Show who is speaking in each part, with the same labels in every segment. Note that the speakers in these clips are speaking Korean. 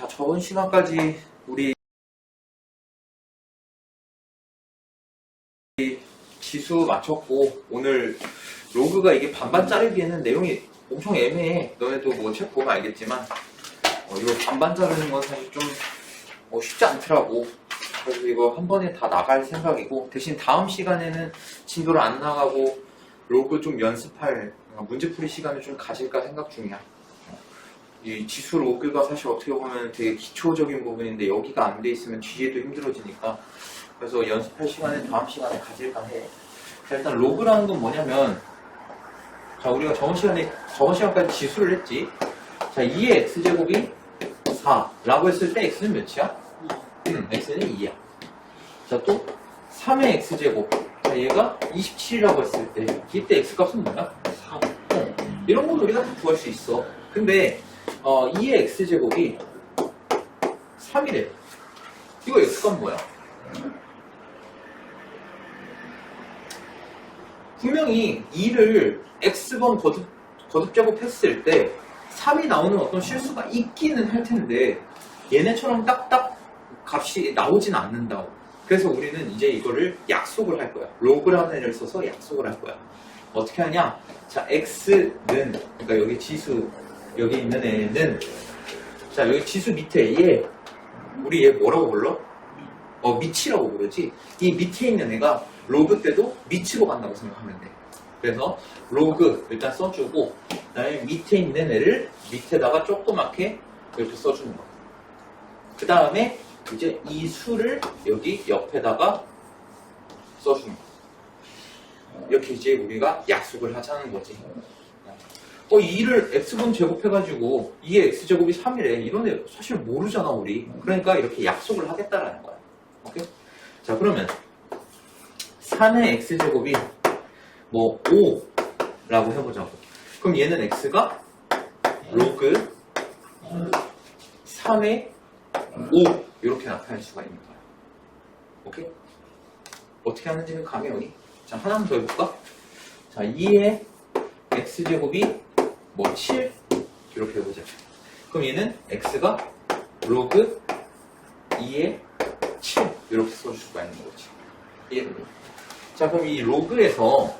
Speaker 1: 자, 저번 시간까지 우리 지수 맞췄고, 오늘 로그가 이게 반반 자르기에는 내용이 엄청 애매해. 너네도 뭐 책 보면 알겠지만, 이거 반반 자르는 건 사실 좀 쉽지 않더라고. 그래서 이거 한 번에 다 나갈 생각이고, 대신 다음 시간에는 진도를 안 나가고 로그 좀 연습할 문제풀이 시간을 좀 가질까 생각 중이야. 이 지수 로그가 사실 어떻게 보면 되게 기초적인 부분인데 여기가 안 돼 있으면 뒤에도 힘들어지니까, 그래서 연습할 시간을 다음 시간에 가질까 해. 자, 일단 로그라는 건 뭐냐면, 자, 우리가 저번 시간까지 지수를 했지. 자, 2의 x제곱이 4라고 했을 때 x는 몇이야? x는 2야. 자, 또 3의 x제곱. 자, 얘가 27이라고 했을 때 이때 x값은 뭐야? 4. 이런 건 우리가 다 구할 수 있어. 근데 2의 x제곱이 3이래. 이거 x값 뭐야? 분명히 2를 x번 거듭제곱 했을 때 3이 나오는 어떤 실수가 있기는 할 텐데 얘네처럼 딱딱 값이 나오진 않는다고. 그래서 우리는 이제 이거를 약속을 할 거야. 로그라는 애를 써서 약속을 할 거야. 어떻게 하냐? 자, x는, 그러니까 여기 지수, 여기 있는 애는, 자, 여기 지수 밑에 우리 얘 뭐라고 불러? 미치라고 부르지? 이 밑에 있는 애가 로그 때도 밑으로 간다고 생각하면 돼. 그래서 로그 일단 써주고, 그다음에 밑에 있는 애를 밑에다가 조그맣게 이렇게 써주는 거야. 그 다음에 이제 이 수를 여기 옆에다가 써주는 거야. 이렇게 이제 우리가 약속을 하자는 거지. 2를 x분 제곱해가지고 2의 x제곱이 3이래. 이런 애 사실 모르잖아, 우리. 그러니까 이렇게 약속을 하겠다라는 거야. 오케이? 자, 그러면 3의 x제곱이 5라고 해보자고. 그럼 얘는 x가 로그 3의 5 이렇게 나타낼 수가 있는 거야. 오케이? 어떻게 하는지는 감이 오니? 자, 하나만 더 해볼까? 자, 2의 x제곱이 7 이렇게 해보자. 그럼 얘는 x가 로그 2의 7 이렇게 써줄 수가 있는 거지. 이해되니? 자, 그럼 이 로그에서,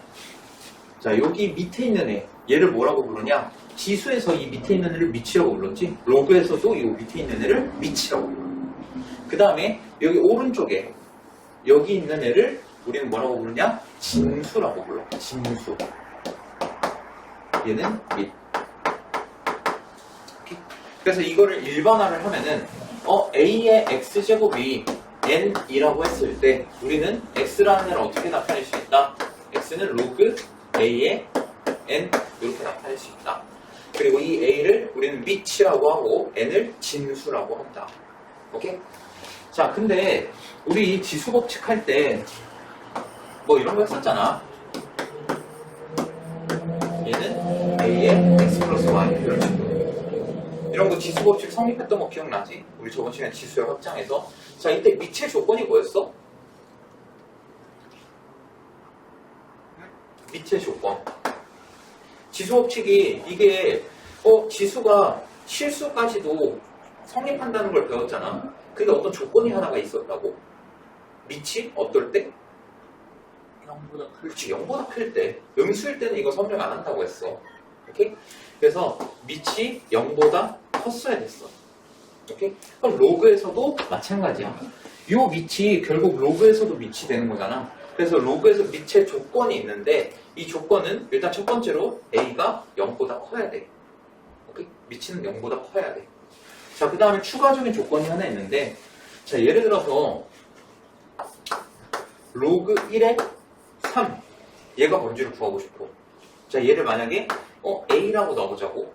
Speaker 1: 자, 여기 밑에 있는 얘를 뭐라고 부르냐? 지수에서 이 밑에 있는 애를 미치라고 불렀지? 로그에서도 이 밑에 있는 애를 미치라고 불러. 그 다음에 여기 오른쪽에 여기 있는 애를 우리는 뭐라고 부르냐? 진수라고 불러. 진수. 얘는 밑. 그래서 이거를 일반화를 하면은 a의 x제곱이 n이라고 했을 때 우리는 x라는 애를 어떻게 나타낼 수 있다? x는 로그 a의 n 이렇게 나타낼 수 있다. 그리고 이 a를 우리는 밑이라고 하고 n을 진수라고 한다. 오케이? 자, 근데 우리 이 지수 법칙 할 때 이런 거 했었잖아. 얘는 a의 x 플러스 y 이런 식으로. 이런 거 지수 법칙 성립했던 거 기억나지? 우리 저번 시간에 지수의 확장에서. 자, 이때 밑의 조건이 뭐였어? 밑의 조건. 지수 법칙이 이게 지수가 실수까지도 성립한다는 걸 배웠잖아. 근데 어떤 조건이 하나가 있었다고. 밑이 어떨 때?
Speaker 2: 0보다 클 때.
Speaker 1: 그렇지, 0보다 클 때. 음수일 때는 이거 설명 안 한다고 했어. 오케이? 그래서 밑이 0보다 컸어야 됐어. 오케이? 그럼 로그에서도 마찬가지야. 요 밑이 결국 로그에서도 밑이 되는 거잖아. 그래서 로그에서 밑의 조건이 있는데 이 조건은 일단 첫 번째로 a가 0보다 커야 돼. 오케이? 밑은 0보다 커야 돼. 자, 그 다음에 추가적인 조건이 하나 있는데, 자, 예를 들어서 로그 1의 3 얘가 뭔지를 구하고 싶어. 자, 얘를 만약에 a라고 넣어보자고.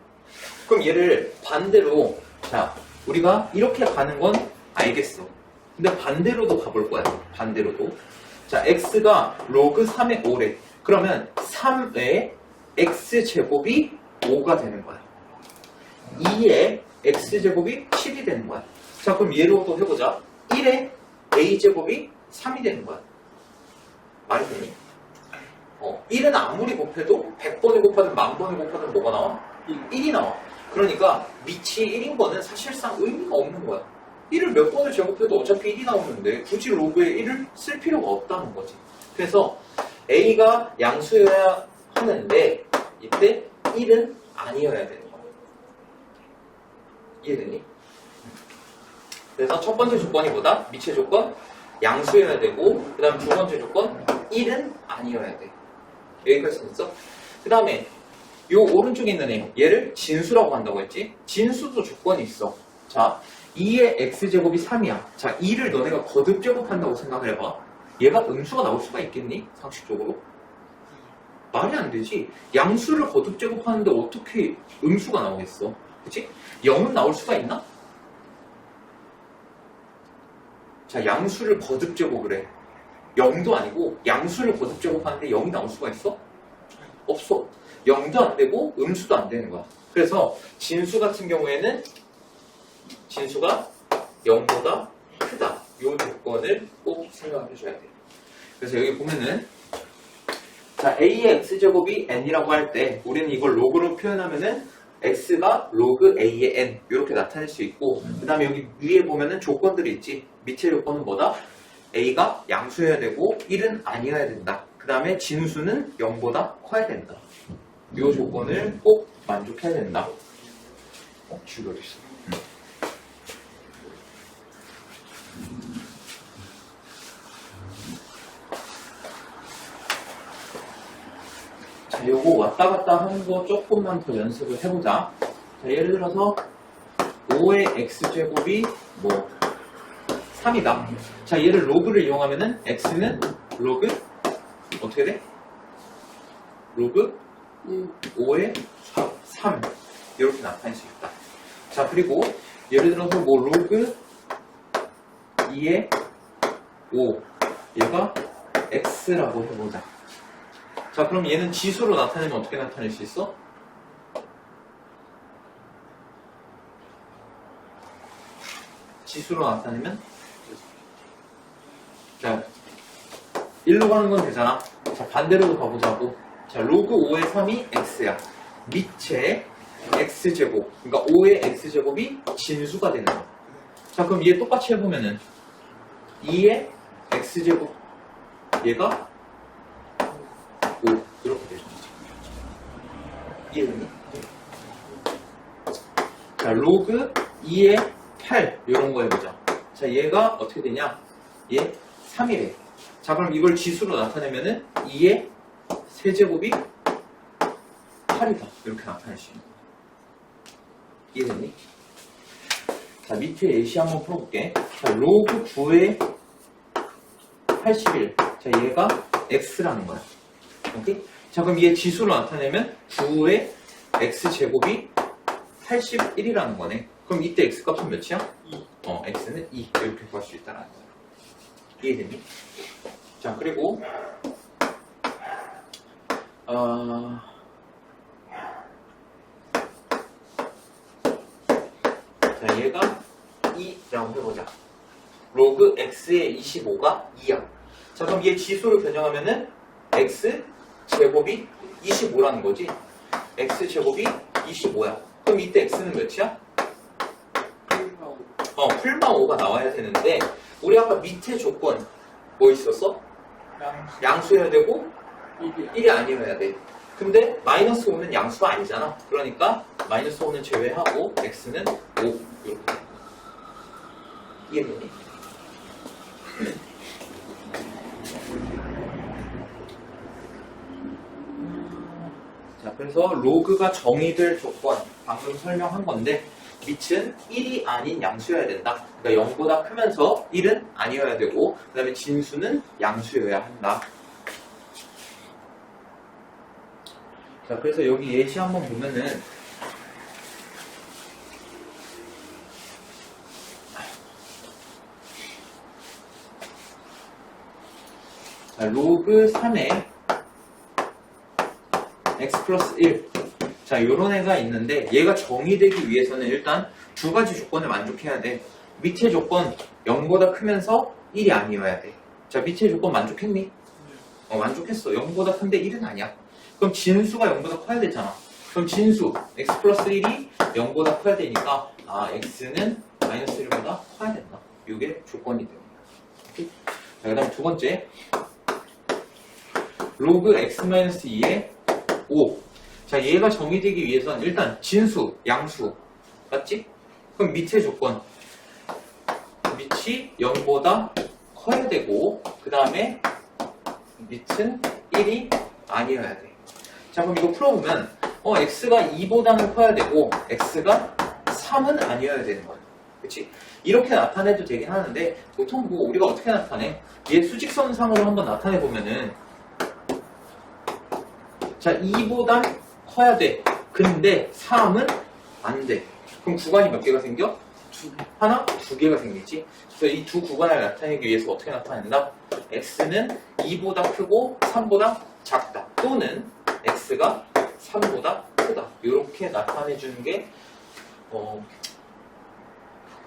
Speaker 1: 그럼 얘를 반대로, 자, 우리가 이렇게 가는 건 알겠어. 근데 반대로도 가볼 거야. 반대로도. 자, x가 로그 3의 5래. 그러면 3의 x제곱이 5가 되는 거야. 2의 x제곱이 7이 되는 거야. 자, 그럼 얘로도 해보자. 1의 a제곱이 3이 되는 거야. 말이 되니? 1은 아무리 곱해도 100번을 곱하든 1000번을 곱하든 뭐가 나와? 1이 나와. 그러니까 밑이 1인 거는 사실상 의미가 없는 거야. 1을 몇 번을 제곱해도 어차피 1이 나오는데 굳이 로그에 1을 쓸 필요가 없다는 거지. 그래서 A가 양수여야 하는데 이때 1은 아니어야 되는 거야. 이해되니? 그래서 첫 번째 조건이 뭐다? 밑의 조건 양수여야 되고 그 다음 두 번째 조건 1은 아니어야 돼. 여기까지 됐어? 그 다음에 요 오른쪽에 있는 애 얘를 진수라고 한다고 했지? 진수도 조건이 있어. 자 2의 x제곱이 3이야. 자 2를 너네가 거듭 제곱한다고 생각을 해봐. 얘가 음수가 나올 수가 있겠니? 상식적으로? 말이 안 되지. 양수를 거듭 제곱하는데 어떻게 음수가 나오겠어? 그치? 0은 나올 수가 있나? 자, 양수를 거듭 제곱을 해. 0도 아니고 양수를 거듭 제곱하는데 0이 나올 수가 있어? 없어. 0도 안 되고 음수도 안 되는 거야. 그래서 진수 같은 경우에는 진수가 0보다 크다. 이 조건을 꼭 생각해 줘야 돼. 그래서 여기 보면은 자, a의 x제곱이 n이라고 할 때 우리는 이걸 로그로 표현하면은 x가 로그 a의 n 이렇게 나타낼 수 있고 그 다음에 여기 위에 보면은 조건들이 있지. 밑의 조건은 뭐다? a가 양수여야 되고 1은 아니어야 된다. 그 다음에 진수는 0보다 커야 된다. 이 조건을 꼭 만족해야 된다. 줄여져 있어. 자, 요거 왔다 갔다 하는 거 조금만 더 연습을 해보자. 자, 예를 들어서 5의 x제곱이 뭐 3이다. 자, 얘를 로그를 이용하면은 x는 로그 어떻게 돼? 로그 5의 3 이렇게 나타낼 수 있다. 자, 그리고 예를 들어서 뭐 로그 2의 5 얘가 x라고 해보자. 자, 그럼 얘는 지수로 나타내면 어떻게 나타낼 수 있어? 지수로 나타내면 자, 1로 가는 건 되잖아. 자, 반대로도 가보자고. 자, 로그 5의 3이 x야. 밑에 x제곱, 그러니까 5의 x제곱이 진수가 되는 거야. 자, 그럼 얘 똑같이 해보면은 2의 x제곱 얘가 5 이렇게 되죠. 이해됐니? 자, 로그 2의 8 이런 거 해보자. 자, 얘가 어떻게 되냐? 얘 3이래. 자, 그럼 이걸 지수로 나타내면은 2의 세제곱이 8이다. 이렇게 나타낼 수 있는 거야. 이해됐니? 자, 밑에 예시 한번 풀어볼게. 자, 로그 9의 81. 자, 얘가 x라는 거야. 오케이? 자, 그럼 얘 지수로 나타내면 9의 x제곱이 81이라는 거네. 그럼 이때 x 값은 몇이야?
Speaker 2: 2.
Speaker 1: x는 2 이렇게 구할 수 있다는 거야. 이해되니? 자, 그리고 자, 얘가 2라고 해보자. 로그 x의 25가 2야. 자, 그럼 얘 지수를 변형하면은 x 제곱이 25라는 거지. x 제곱이 25야. 그럼 이때 x는 몇이야? 풀마 5가 나와야 되는데 우리 아까 밑에 조건 뭐 있었어? 양수여야 되고 1이 아니어야 돼. 근데 마이너스 5는 양수가 아니잖아. 그러니까 마이너스 5는 제외하고 x는 5 이렇게 돼. 이해되니? 자, 그래서 로그가 정의될 조건 방금 설명한 건데 밑은 1이 아닌 양수여야 된다. 그러니까 0보다 크면서 1은 아니어야 되고 그 다음에 진수는 양수여야 한다. 자, 그래서 여기 예시 한번 보면은 자, 로그 3에 x 플러스 1 자, 요런 애가 있는데 얘가 정의되기 위해서는 일단 두 가지 조건을 만족해야 돼. 밑의 조건 0보다 크면서 1이 아니어야 돼. 자, 밑의 조건 만족했니? 만족했어. 0보다 큰데 1은 아니야. 그럼 진수가 0보다 커야 되잖아. 그럼 진수 x 플러스 1이 0보다 커야 되니까 x는 마이너스 1보다 커야 된다. 이게 조건이 됩니다. 오케이? 자, 그 다음 두 번째 로그 x-2의 5. 자, 얘가 정의되기 위해서는 일단 진수, 양수 맞지? 그럼 밑의 조건 밑이 0보다 커야 되고 그 다음에 밑은 1이 아니어야 돼. 자, 그럼 이거 풀어보면 x가 2보다는 커야 되고 x가 3은 아니어야 되는 거야. 그치? 이렇게 나타내도 되긴 하는데 보통 뭐 우리가 어떻게 나타내? 얘 수직선상으로 한번 나타내보면은 자, 2보다 커야 돼. 근데 3은 안 돼. 그럼 구간이 몇 개가 생겨? 하나, 두 개가 생기지. 그래서 이 두 구간을 나타내기 위해서 어떻게 나타낸다? x는 2보다 크고 3보다 작다. 또는 x가 3보다 크다. 이렇게 나타내주는 게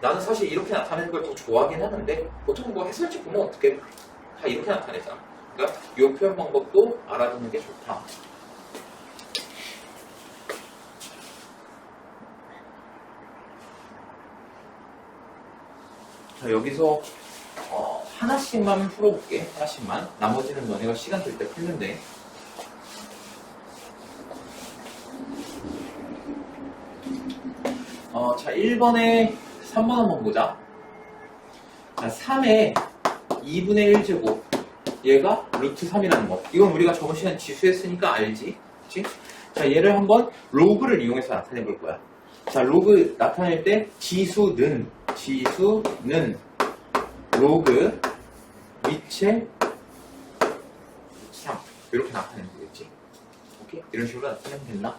Speaker 1: 나는 사실 이렇게 나타내는 걸 더 좋아하긴 하는데 보통 뭐 해설집 보면 어떻게 다 이렇게 나타내잖아. 그러니까 이 표현 방법도 알아두는 게 좋다. 자, 여기서 하나씩만 풀어볼게. 하나씩만. 나머지는 너네가 시간 될 때 풀는데. 자, 1번에 3번 한번 보자. 자, 3의 2분의 1제곱. 얘가 루트 3이라는 거. 이건 우리가 저번 시간에 지수했으니까 알지? 그치? 자, 얘를 한번 로그를 이용해서 나타내 볼 거야. 자, 로그 나타낼 때 지수는 로그 밑에 3 이렇게 나타내면 되겠지. 오케이? 이런 식으로 나타내면 된다.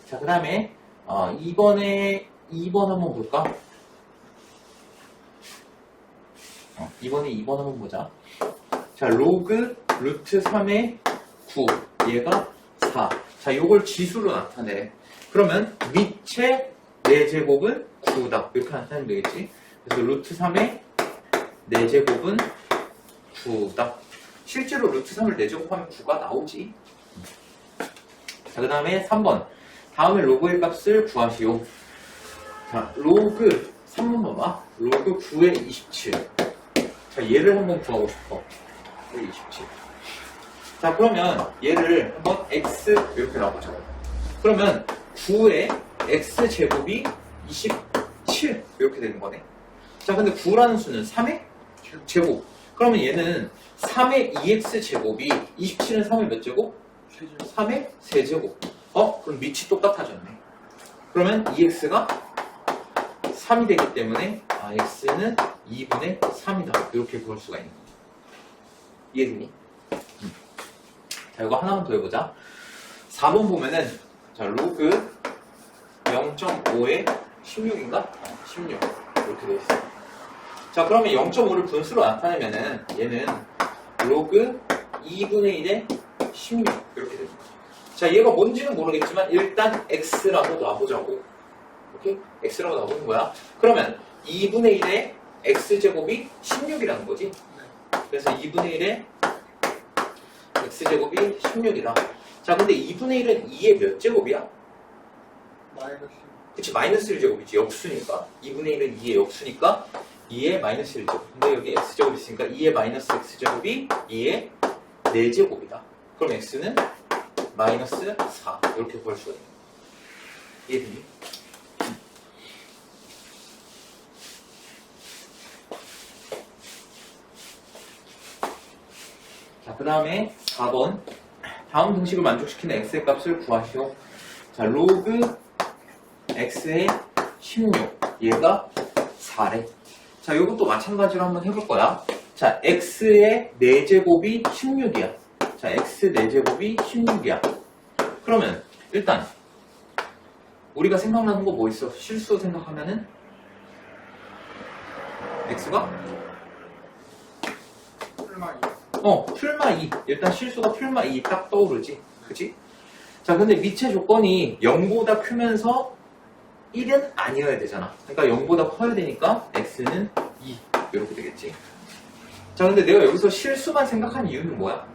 Speaker 1: 자, 그 다음에 2번에 2번 한번 볼까? 2번에 2번 한번 보자. 자, 로그 루트 3의 9 얘가 4. 자, 요걸 지수로 나타내. 그러면 밑에 4제곱은 9다. 이렇게 나타내면 되겠지. 그래서 루트 3의 4제곱은 9다. 실제로 루트 3을 4제곱하면 9가 나오지. 자, 그 다음에 3번. 다음에 로그의 값을 구하시오. 자, 로그 3번 봐봐. 로그 9의 27. 자, 얘를 한번 구하고 싶어. 9의 27. 자, 그러면 얘를 한번 x 이렇게 나와보자. 그러면 9의 x제곱이 27 이렇게 되는 거네. 자, 근데 9라는 수는 3의 제곱. 그러면 얘는 3의 2x제곱이 27은 3의 몇 제곱? 3의 세제곱. 그럼 밑이 똑같아졌네. 그러면 2x가 3이 되기 때문에 x는 2분의 3이다. 이렇게 구할 수가 있는 거야. 이해되니? 자, 이거 하나만 더 해보자. 4번 보면은 자, 로그 0.5에 16인가? 16 이렇게 돼 있어. 자, 그러면 0.5를 분수로 나타내면은 얘는 로그 2분의 1에 16 이렇게 됩니다. 자, 얘가 뭔지는 모르겠지만 일단 x라고 놔보자고. 오케이? x라고 놔보는 거야. 그러면 2분의 1의 x제곱이 16이라는 거지. 그래서 2분의 1의 x제곱이 16이다. 자, 근데 2분의 1은 2의 몇 제곱이야?
Speaker 2: 마이너스.
Speaker 1: 그치, 마이너스 1제곱이지. 역수니까. 2분의 1은 2의 역수니까 2의 마이너스 1제곱. 근데 여기 x제곱이 있으니까 2의 마이너스 x제곱이 2의 4제곱이다. 그럼 x는 마이너스 4. 이렇게 구할 수가 있는 거야. 이해되니? 자, 그 다음에 4번. 다음 등식을 만족시키는 x의 값을 구하시오. 자, 로그 x의 16. 얘가 4래. 자, 이것도 마찬가지로 한번 해볼 거야. 자, x의 4제곱이 16이야. 자, x 4제곱이 16이야. 그러면 일단 우리가 생각나는 거 뭐 있어? 실수 생각하면은 x가 풀마 2. 일단 실수가 풀마 2 딱 떠오르지. 그치? 자, 근데 밑의 조건이 0보다 크면서 1은 아니어야 되잖아. 그러니까 0보다 커야 되니까 x는 2. 이렇게 되겠지. 자, 근데 내가 여기서 실수만 생각한 이유는 뭐야?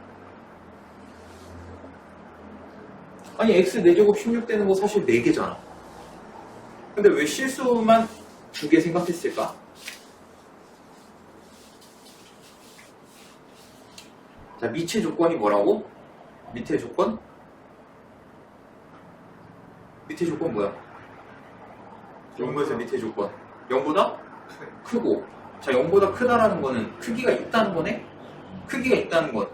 Speaker 1: 아니 x 4제곱 16 되는 거 사실 4개잖아. 근데 왜 실수만 2개 생각했을까? 자, 밑의 조건이 뭐라고? 밑에 조건? 밑에 조건 뭐야? 0에서 밑에 조건 0보다 크고, 자 0보다 크다라는 거는 크기가 있다는 거네? 크기가 있다는 건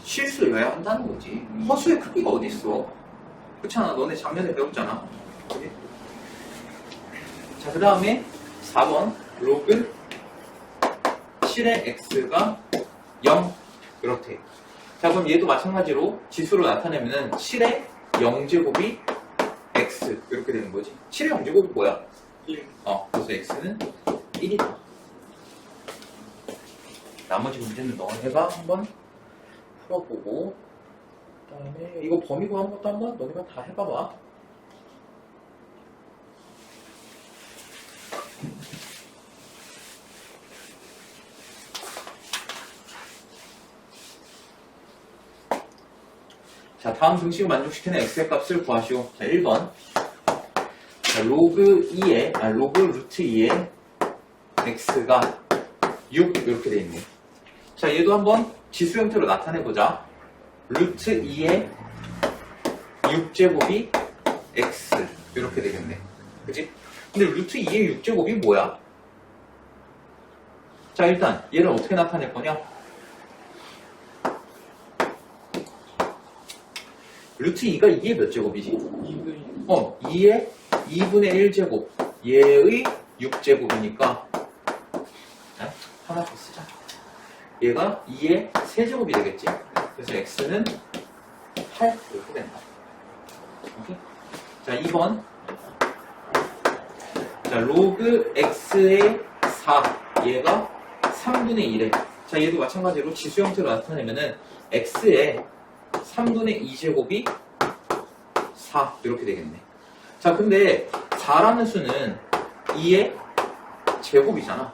Speaker 1: 실수여야 한다는 거지. 허수의 크기가 어디 있어? 그렇잖아. 너네 작년에 배웠잖아. 그치? 자, 그 다음에 4번 로그 7의 x가 0 이렇대. 자, 그럼 얘도 마찬가지로 지수로 나타내면은 7의 0제곱이 x 이렇게 되는 거지. 7의 0제곱이 뭐야?
Speaker 2: 1.
Speaker 1: 그래서 x는 1이다. 나머지 문제는 너 해봐. 한번 풀어보고, 그 다음에 이거 범위 구한 것도 한번 너네가 다 해봐봐. 자, 다음 등식을 만족시키는 x의 값을 구하시오. 자, 1번. 자, 로그 루트 2의 x가 6 이렇게 돼 있네. 자, 얘도 한번 지수 형태로 나타내보자. 루트 2의 6제곱이 x 이렇게 되겠네. 그치? 근데 루트 2의 6제곱이 뭐야? 자, 일단 얘를 어떻게 나타낼 거냐? 루트 2가 2의 몇 제곱이지?
Speaker 2: 2분의
Speaker 1: 2의 2분의 1제곱, 얘의 6제곱이니까 하나 더 쓰자. 얘가 2의 세제곱이 되겠지? 그래서 x는 8 이렇게 된다. 오케이? 자, 2번. 자, 로그 x의 4, 얘가 3분의 1에, 자, 얘도 마찬가지로 지수 형태로 나타내면은 x의 3분의 2제곱이 4 이렇게 되겠네. 자, 근데 4라는 수는 2의 제곱이잖아.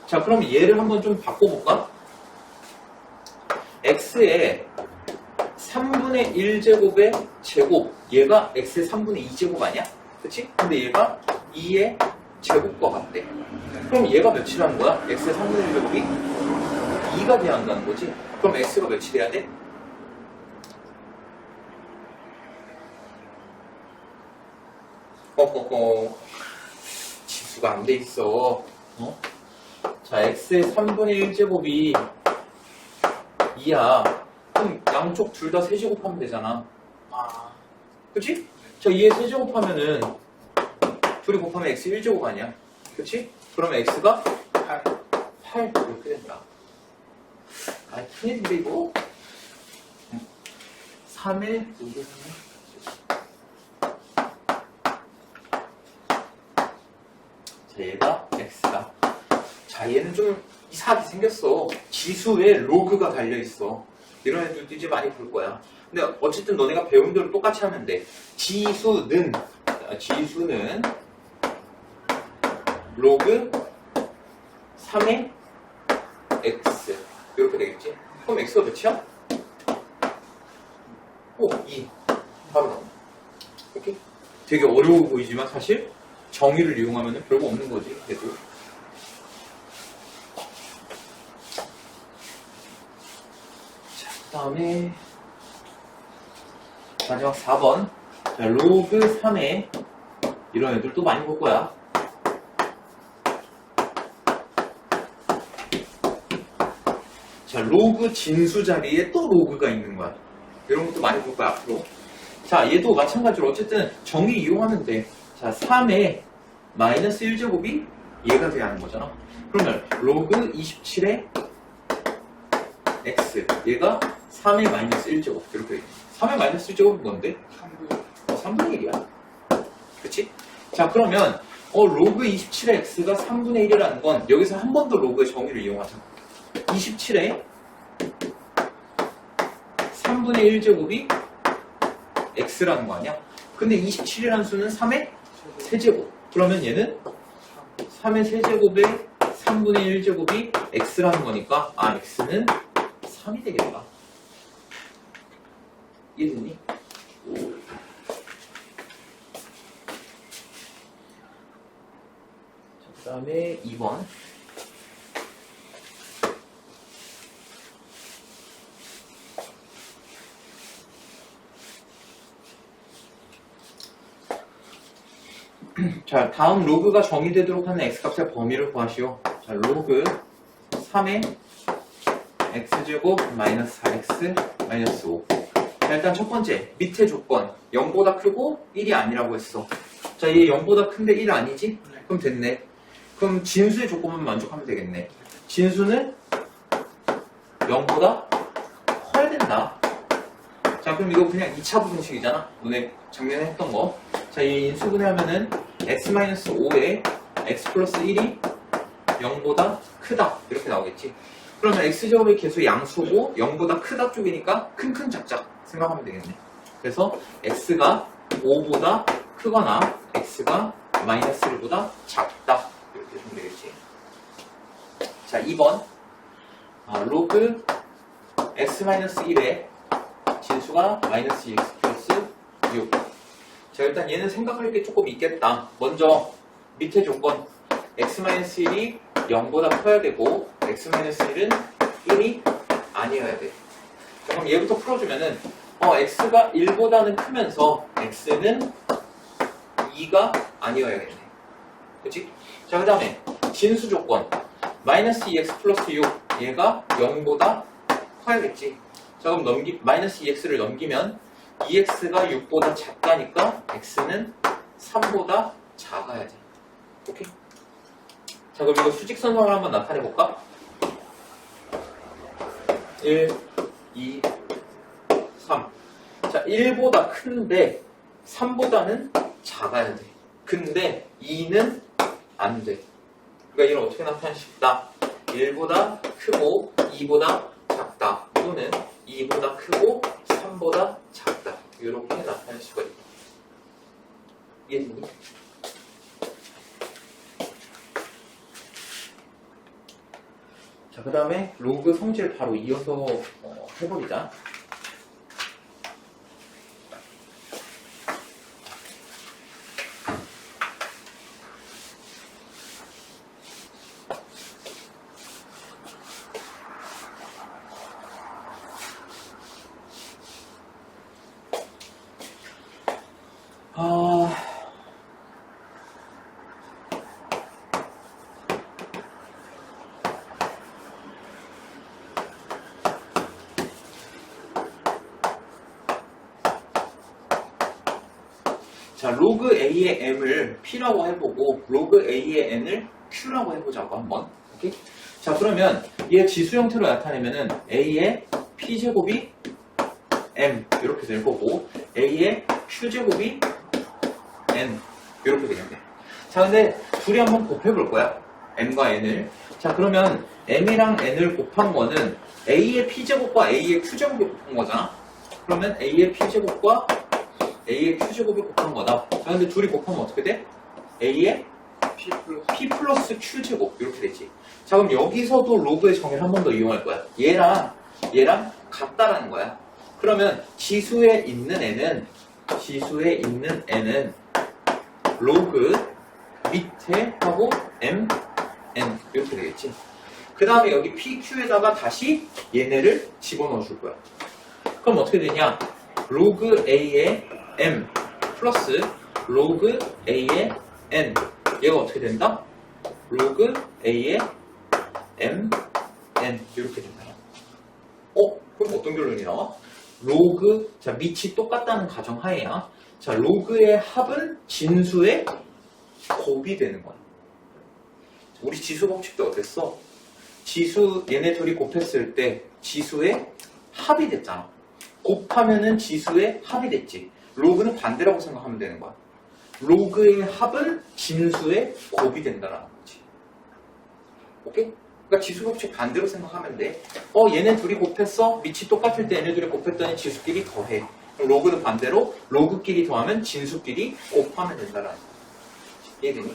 Speaker 1: 자, 그럼 얘를 한번 좀 바꿔볼까? x의 3분의 1제곱의 제곱, 얘가 x의 3분의 2제곱 아니야? 그치? 근데 얘가 2의 제곱과 같대. 그럼 얘가 몇이라는 거야? x의 3분의 1제곱이 2가 돼야 한다는 거지. 그럼 x가 몇이 돼야 돼? 지수가 안 돼 있어. 자, x의 3분의 1제곱이 2야. 그럼 양쪽 둘 다 세제곱하면 되잖아. 그치? 자, 2에 세제곱하면은 둘이 곱하면 x 1제곱 아니야? 그치? 그러면 x가 8 이렇게 된다. 큰일인데 이거? 3에 5개 자, 얘가 x다. 자, 얘는 좀 이상하게 생겼어. 지수에 로그가 달려있어. 이런 애들도 이제 많이 볼 거야. 근데 어쨌든 너네가 배운 대로 똑같이 하면 돼. 지수는 로그 3의 x 이렇게 되겠지? 그럼 x가 몇이야? 2 바로 나와. 오케이? 되게 어려워 보이지만 사실 정의를 이용하면 별거 없는 거지. 그래도 자, 그 다음에 마지막 4번. 자, 로그 3의 이런 애들 또 많이 볼 거야. 자, 로그 진수 자리에 또 로그가 있는 거야. 이런 것도 많이 볼 거야, 앞으로. 자, 얘도 마찬가지로 어쨌든 정의 이용하면 돼. 자, 3의 마이너스 1제곱이 얘가 돼야 하는 거잖아. 그러면 로그 27의 x, 얘가 3의 마이너스 1제곱 이렇게 돼. 3의 마이너스 1제곱은 뭔데? 3분의 1이야. 그치? 자, 그러면 로그 27의 x가 3분의 1이라는 건 여기서 한 번 더 로그의 정의를 이용하자. 27의 3분의 1제곱이 x라는 거 아니야? 근데 27이라는 수는 3의 세제곱. 그러면 얘는 3의 세제곱에 3분의 1제곱이 x라는 거니까 x는 3이 되겠다. 이해되니? 그 다음에 2번. 자, 다음 로그가 정의되도록 하는 x값의 범위를 구하시오. 자, 로그 3의 x제곱 마이너스 4x 마이너스 5. 자, 일단 첫 번째, 밑에 조건 0보다 크고 1이 아니라고 했어. 자, 얘 0보다 큰데 1 아니지? 그럼 됐네. 그럼 진수의 조건만 만족하면 되겠네. 진수는 0보다 커야 된다. 자, 그럼 이거 그냥 2차 부등식이잖아. 너네 작년에 했던 거. 자, 이 인수분해 하면은 x-5에 x 플러스 1이 0보다 크다. 이렇게 나오겠지. 그러면 x제곱의 개수 양수고 0보다 크다 쪽이니까 큰큰 작작 생각하면 되겠네. 그래서 x가 5보다 크거나 x가 마이너스 1보다 작다. 이렇게 보면 되겠지. 자, 2번. 로그 x-1에 진수가 마이너스 2x 플러스 6. 자, 일단 얘는 생각할 게 조금 있겠다. 먼저 밑에 조건 x-1이 0보다 커야 되고 x-1은 1이 아니어야 돼. 자, 그럼 얘부터 풀어주면은 x가 1보다는 크면서 x는 2가 아니어야겠네. 그치? 자, 그 다음에 진수 조건 마이너스 2x 플러스 6 얘가 0보다 커야겠지. 자, 그럼 마이너스 2x를 넘기면 2x가 6보다 작다니까 x는 3보다 작아야 돼. 오케이? 자, 그럼 이거 수직선상을 한번 나타내볼까? 1, 2, 3. 자, 1보다 큰데 3보다는 작아야 돼. 근데 2는 안 돼. 그러니까 이걸 어떻게 나타내고 싶다? 1보다 크고 2보다 작다. 또는 2보다 크고 3보다 작다. 이렇게 나타낼 수가 있다. 이해되니? 자, 그 다음에 로그 성질 바로 이어서 해버리자. 자, 로그 A의 M을 P라고 해보고 로그 A의 N을 Q라고 해보자고 한번. 오케이? 자, 그러면 얘 지수 형태로 나타내면은 A의 P제곱이 M 이렇게 될 거고 A의 Q제곱이 N 이렇게 되겠네. 자, 근데 둘이 한번 곱해볼 거야. M과 N을. 자, 그러면 M이랑 N을 곱한 거는 A의 P제곱과 A의 Q제곱을 곱한 거잖아. 그러면 A의 P제곱과 A의 Q제곱을 곱한 거다. 자, 근데 둘이 곱하면 어떻게 돼? A의 P 플러스 Q제곱 이렇게 되지. 자, 그럼 여기서도 로그의 정의를 한 번 더 이용할 거야. 얘랑 같다라는 거야. 그러면 지수에 있는 N은 로그 밑에 하고 M, N 이렇게 되겠지. 그 다음에 여기 PQ에다가 다시 얘네를 집어넣어 줄 거야. 그럼 어떻게 되냐? 로그 A의 M 플러스 로그 A의 N 얘가 어떻게 된다? 로그 A의 M, N 이렇게 된다. 그럼 어떤 결론이 나와? 로그, 자, 밑이 똑같다는 가정하에야 자, 로그의 합은 진수의 곱이 되는 거야. 우리 지수 법칙도 어땠어? 얘네 둘이 곱했을 때 지수의 합이 됐잖아. 곱하면은 지수의 합이 됐지. 로그는 반대라고 생각하면 되는 거야. 로그의 합은 진수의 곱이 된다라는 거지. 오케이? 그러니까 지수 법칙 반대로 생각하면 돼. 얘네 둘이 곱했어? 밑이 똑같을 때 얘네 둘이 곱했더니 지수끼리 더해. 그럼 로그는 반대로 로그끼리 더하면 진수끼리 곱하면 된다라는 거야. 이해되니?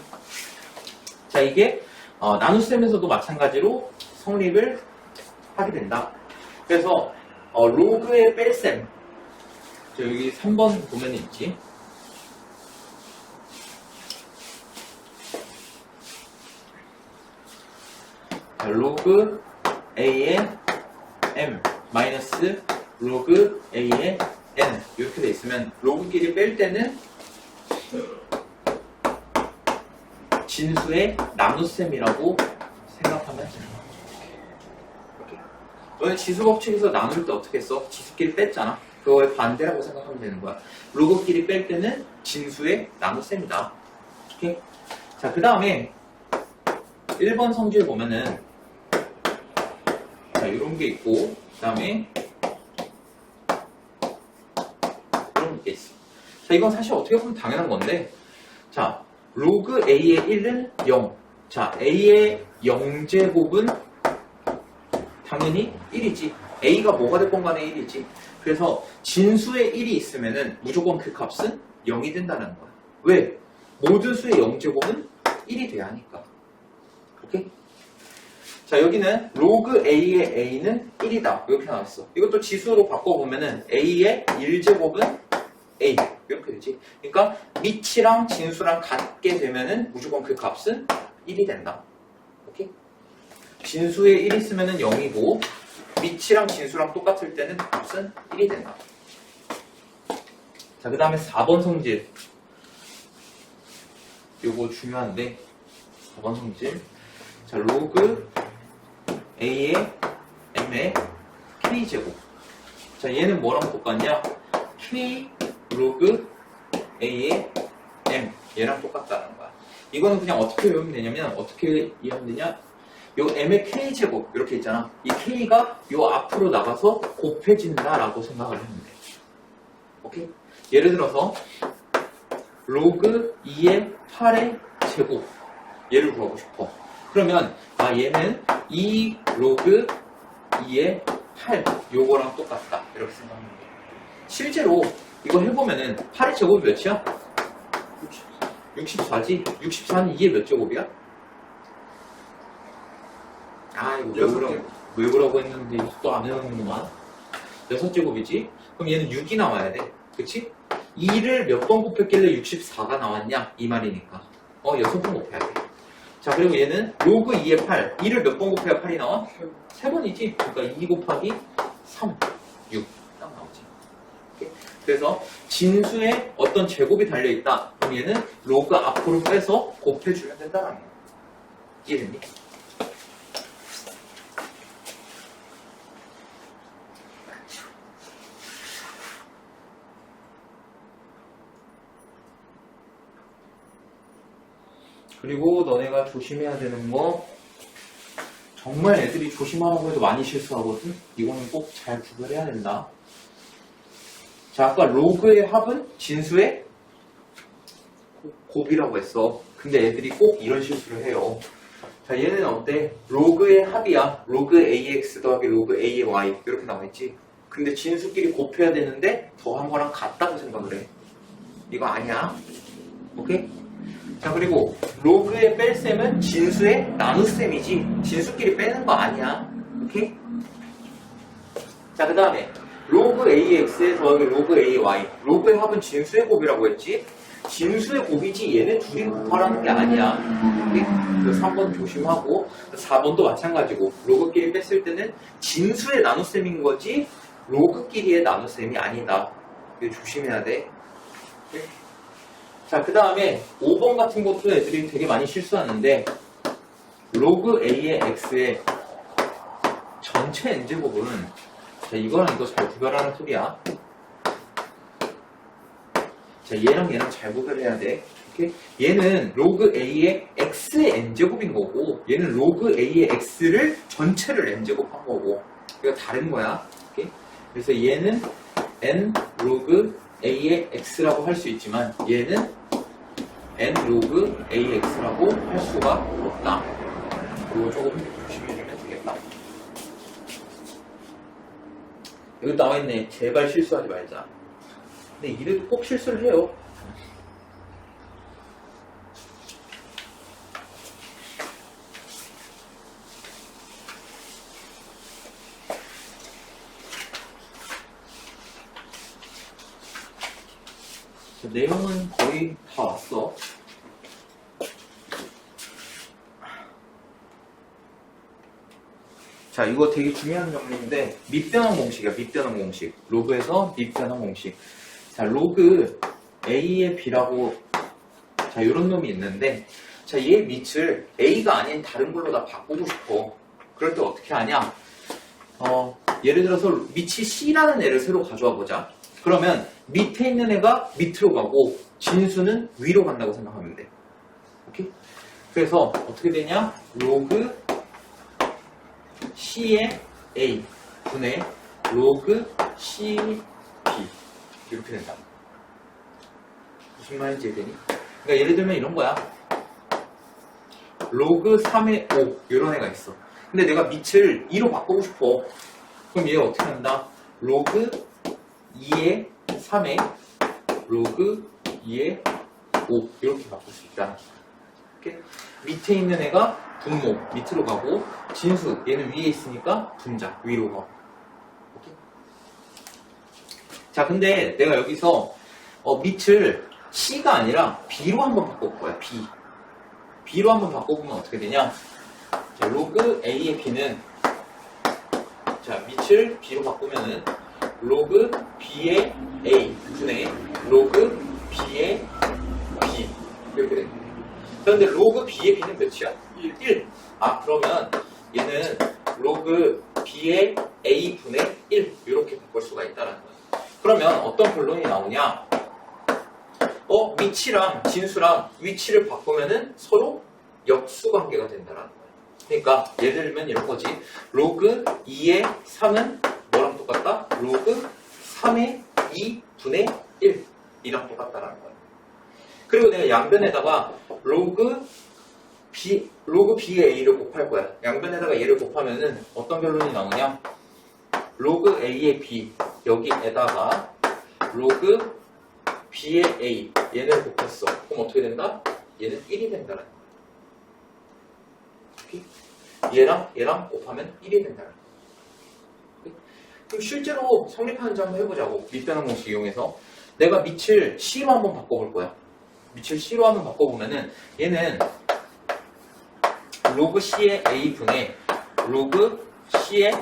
Speaker 1: 자, 이게 나눗셈에서도 마찬가지로 성립을 하게 된다. 그래서 로그의 뺄셈. 자, 여기 3번 보면 있지. 자, 로그 a의 m 마이너스 로그 a의 n 이렇게 돼 있으면 로그끼리 뺄 때는 진수의 나눗셈이라고 생각하면 돼요. 너는 지수 법칙에서 나눌 때 어떻게 했어? 지수끼리 뺐잖아. 그거의 반대라고 생각하면 되는 거야. 로그끼리 뺄 때는 진수의 나눗셈이다. 오케이? 자, 그 다음에 1번 성질 보면은 자, 이런 게 있고 그 다음에 이런 게 있어. 자, 이건 사실 어떻게 보면 당연한 건데 자, 로그 a의 1은 0. 자, a의 0제곱은 당연히 1이지. a가 뭐가 됐건 간에 1이지. 그래서 진수에 1이 있으면은 무조건 그 값은 0이 된다는 거야. 왜? 모든 수의 0제곱은 1이 돼야 하니까. 오케이? 자, 여기는 로그 a의 a는 1이다. 이렇게 나왔어. 이것도 지수로 바꿔보면은 a의 1제곱은 a. 이렇게 되지. 그러니까 밑이랑 진수랑 같게 되면은 무조건 그 값은 1이 된다. 오케이? 진수에 1 있으면은 0이고 밑이랑 진수랑 똑같을 때는 값은 1이 된다. 자, 그 다음에 4번 성질. 요거 중요한데 4번 성질. 자, 로그 a의 m의 k제곱. 자, 얘는 뭐랑 똑같냐? k 로그 a의 m. 얘랑 똑같다는 거야. 이거는 그냥 어떻게 외우면 되냐면 어떻게 이해하면 되냐? 요 m의 k제곱 이렇게 있잖아. 이 k가 요 앞으로 나가서 곱해진다라고 생각을 하면 돼. 오케이? 예를 들어서 로그 2의 8의 제곱 얘를 구하고 싶어. 그러면 얘는 2 로그 2의 8 요거랑 똑같다 이렇게 생각하면 돼. 실제로 이거 해보면은 8의 제곱이 몇이야? 64지? 64는 2의 몇 제곱이야? 이거 왜 그러고 했는데 또 안 외우는구만. 6제곱이지? 그럼 얘는 6이 나와야 돼. 그치? 2를 몇 번 곱했길래 64가 나왔냐? 이 말이니까. 6번 곱해야 돼. 자, 그리고 얘는 로그 2의 8. 2를 몇 번 곱해야 8이 나와? 3번이지? 그러니까 2 곱하기 3, 6. 딱 나오지. 오케이? 그래서 진수에 어떤 제곱이 달려있다. 그럼 얘는 로그 앞으로 빼서 곱해주면 된다는 거야. 이해됐니? 그리고 너네가 조심해야 되는 거 정말 애들이 조심하라고 해도 많이 실수하거든. 이거는 꼭 잘 구별해야 된다. 자, 아까 로그의 합은 진수의 곱이라고 했어. 근데 애들이 꼭 이런 실수를 해요. 자, 얘는 어때? 로그의 합이야. 로그 ax 더하기 로그 a의 y 이렇게 나와있지. 근데 진수끼리 곱해야 되는데 더한 거랑 같다고 생각을 해. 이거 아니야. 오케이? 자, 그리고 로그의 뺄셈은 진수의 나눗셈이지 진수끼리 빼는 거 아니야. 오케이? 자, 그 다음에 로그 ax에 더하기 로그 ay 로그의 합은 진수의 곱이라고 했지. 진수의 곱이지 얘네 둘이 곱하라는 게 아니야. 오케이? 그래서 3번 조심하고 4번도 마찬가지고 로그끼리 뺐을 때는 진수의 나눗셈인 거지 로그끼리의 나눗셈이 아니다. 이거 조심해야 돼. 오케이? 자, 그 다음에 5번 같은 것도 애들이 되게 많이 실수하는데 로그 a의 x의 전체 n제곱은 자, 이거랑 이거 잘 구별하는 소리야. 자, 얘랑 얘랑 잘 구별해야 돼. 오케이? 얘는 로그 a의 x의 n제곱인 거고 얘는 로그 a의 x를 전체를 n제곱한 거고 이거 다른 거야. 오케이? 그래서 얘는 n 로그 a의 x라고 할 수 있지만 얘는 n 로그 ax라고 할 수가 없다. 이거 조금 조심해주면 되겠다. 여기 나와있네. 제발 실수하지 말자. 근데 이래도 꼭 실수를 해요. 내용은 거의 다 왔어. 자, 이거 되게 중요한 정리인데, 밑변환 공식이야, 밑변환 공식. 로그에서 밑변환 공식. 자, 로그 A의 B라고, 자, 이런 놈이 있는데, 자, 얘 밑을 A가 아닌 다른 걸로 다 바꾸고 싶어. 그럴 때 어떻게 하냐? 예를 들어서 밑이 C라는 애를 새로 가져와 보자. 그러면 밑에 있는 애가 밑으로 가고, 진수는 위로 간다고 생각하면 돼. 오케이? 그래서 어떻게 되냐? 로그 C의 A 분의 로그 C B 이렇게 된다. 무슨 말인지 이해되니? 그러니까 예를 들면 이런 거야. 로그 3의 5 이런 애가 있어. 근데 내가 밑을 2로 바꾸고 싶어. 그럼 얘 어떻게 한다? 로그 2의 3의 로그 2의 5 이렇게 바꿀 수 있다. 이렇게. 밑에 있는 애가 분모 밑으로 가고, 진수 얘는 위에 있으니까 분자 위로 가고. 오케이? 자, 근데 내가 여기서 밑을 C가 아니라 B로 한번 바꿔볼 거야. B로 한번 바꿔보면 어떻게 되냐? 자, 로그 A의 B는, 자, 밑을 B로 바꾸면은 로그 B의 A 분의 로그 B의 B 이렇게 됩니다. 그런데 로그 B의 B는 몇이야? 1. 아, 그러면 얘는 로그 B의 A 분의 1 이렇게 바꿀 수가 있다는 거야. 그러면 어떤 결론이 나오냐? 위치랑 진수랑 위치를 바꾸면은 서로 역수 관계가 된다는 거야. 그러니까 예를 들면 이런 거지. 로그 2의 3은 뭐랑 똑같다? 로그 3의 2 분의 1 이랑 똑같다는 거야. 그리고 내가 양변에다가 로그 B의 A를 곱할 거야. 양변에다가 얘를 곱하면은 어떤 결론이 나오냐? 로그 A의 B 여기에다가 로그 B의 A 얘를 곱했어. 그럼 어떻게 된다? 얘는 1이 된다는 거야. 얘랑 곱하면 1이 된다는 거야. 그럼 실제로 성립하는지 한번 해보자고. 밑변환 공식 이용해서 내가 밑을 C로 한번 바꿔볼 거야. 밑을 C로 한번 바꿔보면은 얘는 로그 C의 A 분의 로그 C의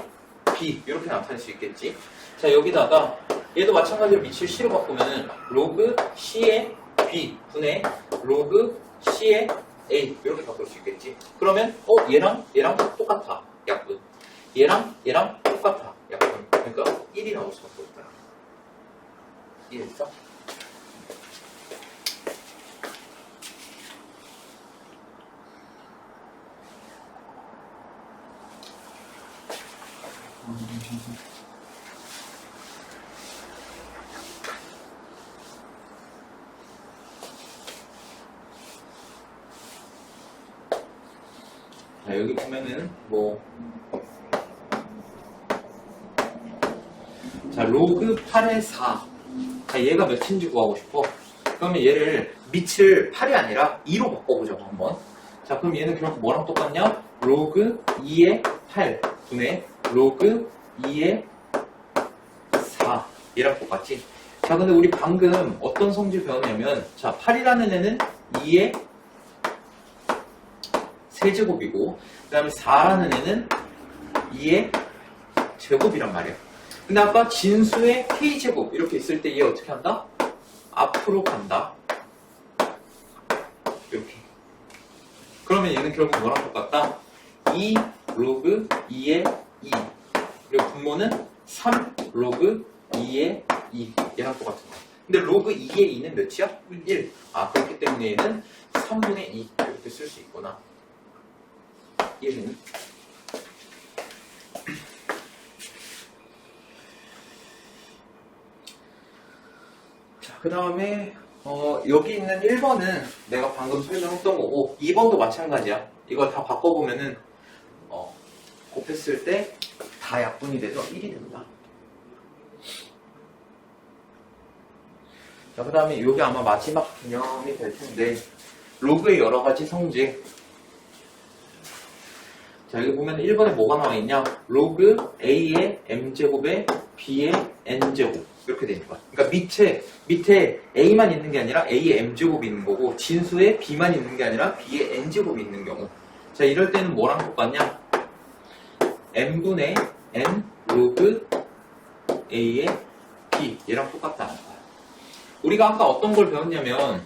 Speaker 1: B 이렇게 나타낼 수 있겠지. 자, 여기다가 얘도 마찬가지로 밑을 C로 바꾸면은 로그 C의 B 분의 로그 C의 A 이렇게 바꿀 수 있겠지. 그러면 얘랑 똑같아. 약분. 얘랑 똑같아. 약분. 그러니까 1이 나올 수밖에 없다. 이해됐어? 자, 여기 보면은 자, 로그 8의 4. 자, 얘가 몇인지 구하고 싶어. 그러면 얘를 밑을 8이 아니라 2로 바꿔보자고 한번. 자, 그럼 얘는 그럼 뭐랑 똑같냐? 로그 2의 8 분의 로그 2의 4 얘랑 똑같지? 자, 근데 우리 방금 어떤 성질 배웠냐면, 자, 8이라는 애는 2의 세제곱이고, 그 다음에 4라는 애는 2의 제곱이란 말이야. 근데 아까 진수의 k제곱 이렇게 있을 때 얘 어떻게 한다? 앞으로 간다. 이렇게. 그러면 얘는 결국 뭐랑 똑같다? 2 로그 2의 2. 그리고 분모는 3 로그 2의 2. 얘랑 똑같은 거야. 근데 로그 2의 2는 몇이야? 1. 아, 그렇기 때문에 얘는 3분의 2 이렇게 쓸 수 있구나. 얘는 자, 그 다음에 여기 있는 1번은 내가 방금 설명했던 거고, 2번도 마찬가지야. 이걸 다 바꿔보면은 곱했을 때 다 약분이 돼서 1이 된다. 자, 그 다음에 여기 아마 마지막 개념이 될 텐데, 로그의 여러 가지 성질. 자, 여기 보면 1번에 뭐가 나와 있냐? 로그 A의 M제곱에 B의 N제곱. 이렇게 되는 거야. 그러니까 밑에 A만 있는 게 아니라 A의 M제곱이 있는 거고, 진수에 B만 있는 게 아니라 B의 N제곱이 있는 경우. 자, 이럴 때는 뭐랑 똑같냐? n분의 n 로그 a의 b 얘랑 똑같다는 거야. 우리가 아까 어떤 걸 배웠냐면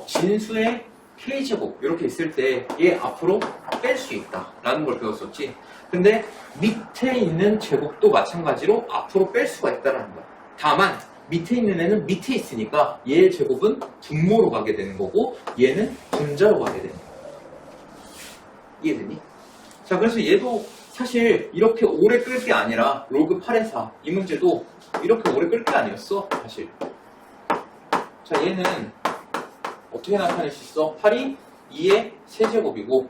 Speaker 1: 진수의 k제곱 이렇게 있을 때 얘 앞으로 뺄 수 있다 라는 걸 배웠었지. 근데 밑에 있는 제곱도 마찬가지로 앞으로 뺄 수가 있다는 거야. 다만 밑에 있는 애는 밑에 있으니까 얘의 제곱은 분모로 가게 되는 거고 얘는 분자로 가게 되는 거야. 이해되니? 자, 그래서 얘도 사실 이렇게 오래 끌 게 아니라 로그 8의 4 이 문제도 이렇게 오래 끌 게 아니었어 사실. 자, 얘는 어떻게 나타낼 수 있어? 8이 2의 세제곱이고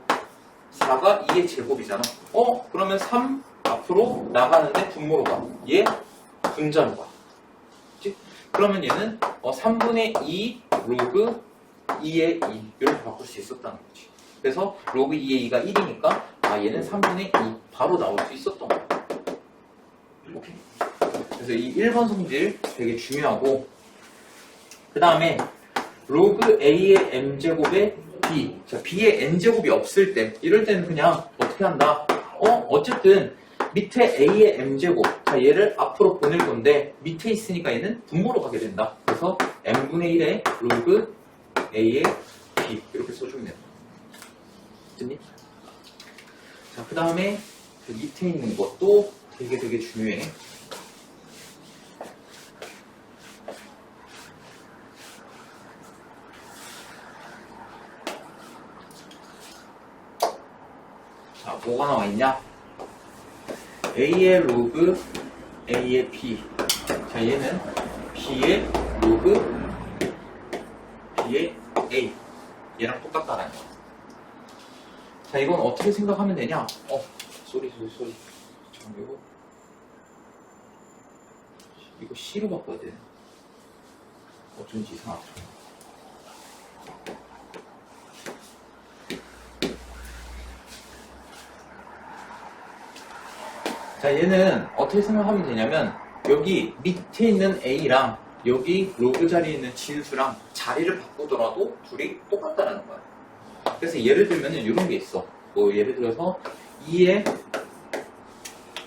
Speaker 1: 4가 2의 제곱이잖아. 그러면 3 앞으로 나가는데 분모로 가. 얘 분자로 가. 그치? 그러면 얘는 3분의 2 로그 2의 2 이렇게 바꿀 수 있었다는 거지. 그래서 로그 2의 2가 1이니까 얘는 3분의 2 바로 나올 수 있었던 거야. 오케이? 그래서 이 1번 성질 되게 중요하고, 그 다음에 로그 a의 m제곱에 b. 자, b의 n제곱이 없을 때, 이럴 때는 그냥 어떻게 한다? 어쨌든 밑에 a의 m제곱. 자, 얘를 앞으로 보낼 건데 밑에 있으니까 얘는 분모로 가게 된다. 그래서 m분의 1의 로그 a의 b 이렇게 써주면 된다. 됐니? 자, 그 다음에 그 밑에 있는 것도 되게 중요해. 자, 뭐가 나와 있냐? a의 로그 a의 b. 자, 얘는 b의 로그 b의 a. 얘랑 똑같다는 거. 자, 이건 어떻게 생각하면 되냐? 소리. 잠깐, 이거 C로 바꿔야 돼. 어쩐지 이상하다. 자, 얘는 어떻게 생각하면 되냐면, 여기 밑에 있는 A랑 여기 로그 자리에 있는 진수랑 자리를 바꾸더라도 둘이 똑같다는 거야. 그래서 예를 들면 이런 게 있어. 뭐 예를 들어서 2에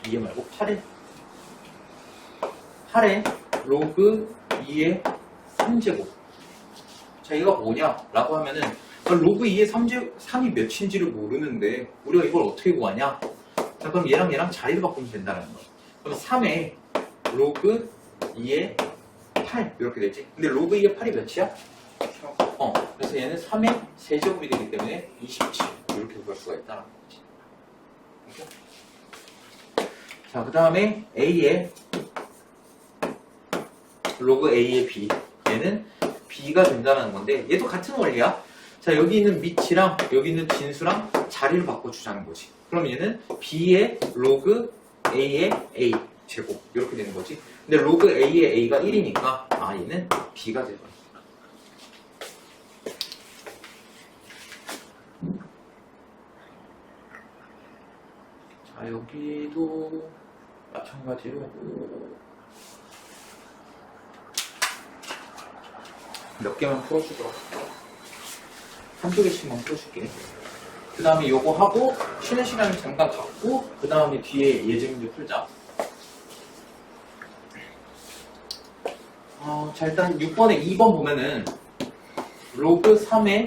Speaker 1: 말고 8에 로그 2의 3제곱. 자, 이거 뭐냐? 라고 하면은 로그 2의 3이 몇인지를 모르는데 우리가 이걸 어떻게 구하냐? 자, 그럼 얘랑 자리를 바꾸면 된다는 거야. 그럼 3에 로그 2의 8 이렇게 되지. 근데 로그 2의 8이 몇이야? 그래서 얘는 3의 세제곱이 되기 때문에 27 이렇게 구할 수가 있다는 거지. 오케이? 자, 그 다음에 A의 로그 A의 B. 얘는 B가 된다는 건데 얘도 같은 원리야. 자, 여기 있는 밑이랑 여기 있는 진수랑 자리를 바꿔주자는 거지. 그럼 얘는 B의 로그 A의 A 제곱 이렇게 되는 거지. 근데 로그 A의 A가 1이니까 얘는 B가 되죠. 자, 여기도 마찬가지로 몇 개만 풀어주도록 할게요. 한두 개씩만 풀어줄게. 그 다음에 요거 하고 쉬는 시간을 잠깐 갖고 그 다음에 뒤에 예제 문제 풀자. 자, 일단 6번에 2번 보면은 로그 3에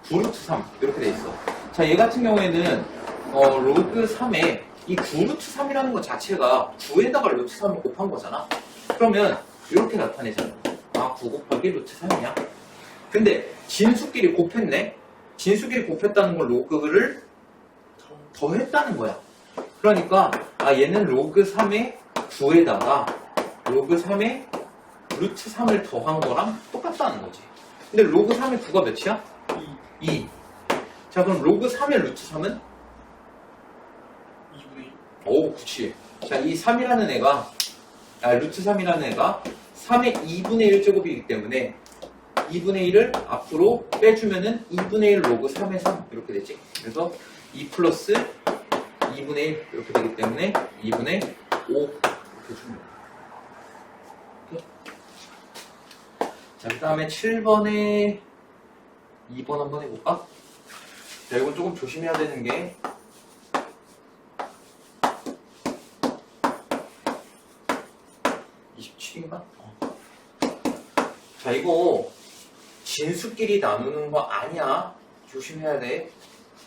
Speaker 1: 9루트 3 이렇게 돼 있어. 자, 얘 같은 경우에는 로그 3에 이 9루트 3이라는 것 자체가 9에다가 루트 3을 곱한 거잖아. 그러면 이렇게 나타내잖아. 9 곱하기 루트 3이야. 근데 진수끼리 곱했네. 진수끼리 곱했다는 걸 로그를 더했다는 거야. 그러니까 얘는 로그 3의 9에다가 로그 3의 루트 3을 더한 거랑 똑같다는 거지. 근데 로그 3의 9가 몇이야? 2. 자, 그럼 로그 3의 루트 3은?
Speaker 2: 2분의 1.
Speaker 1: 오, 그치. 자, 이 3이라는 애가 루트 3이라는 애가 3의 2분의 1제곱이기 때문에 2분의 1을 앞으로 빼주면은 2분의 1 로그 3의 3 이렇게 되지. 그래서 2 플러스 2분의 1 이렇게 되기 때문에 2분의 5 이렇게 주면 돼. 자, 그 다음에 7번에 2번 한번 해볼까? 자, 이건 조금 조심해야 되는 게 3이가? 자, 이거 진수끼리 나누는 거 아니야. 조심해야 돼.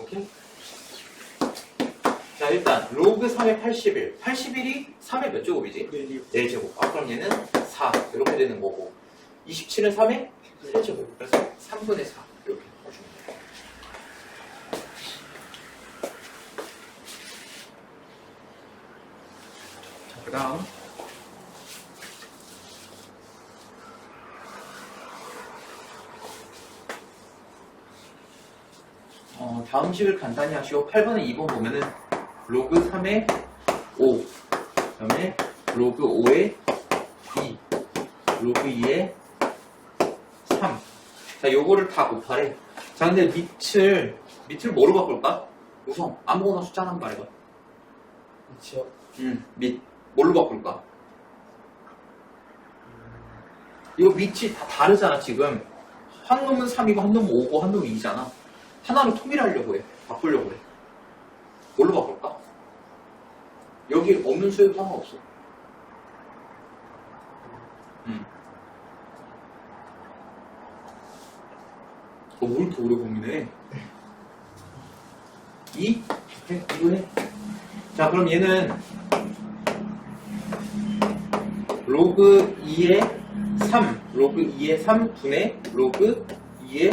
Speaker 1: 오케이? 자, 일단 로그 3의 81. 81이 3의 몇 제곱이지? 4제곱. 아, 그럼 얘는 4. 이렇게 되는 거고. 27은 3의 3제곱. 그래서 3분의 4. 이렇게 해주면 돼요. 자, 그 다음. 다음 식을 간단히 하시고 8번에 2번 보면은 로그 3의 5, 그 다음에 로그 5의 2, 로그 2의 3. 자, 요거를 다 곱하래. 자, 근데 밑을 뭐로 바꿀까? 우선 아무거나 숫자 하나 말해봐.
Speaker 2: 그렇죠.
Speaker 1: 밑. 뭘로 바꿀까? 이거 밑이 다 다르잖아, 지금. 한 놈은 3이고, 한 놈은 5고, 한 놈은 2잖아. 하나로 통일하려고 해. 바꾸려고 해. 뭘로 바꿀까? 여기 없는 수에도 상관없어. 뭘 이렇게 오래 고민해? 2? 오케이, 이거 해. 자, 그럼 얘는 로그 2의 3, 로그 2의 3 분의 로그 2의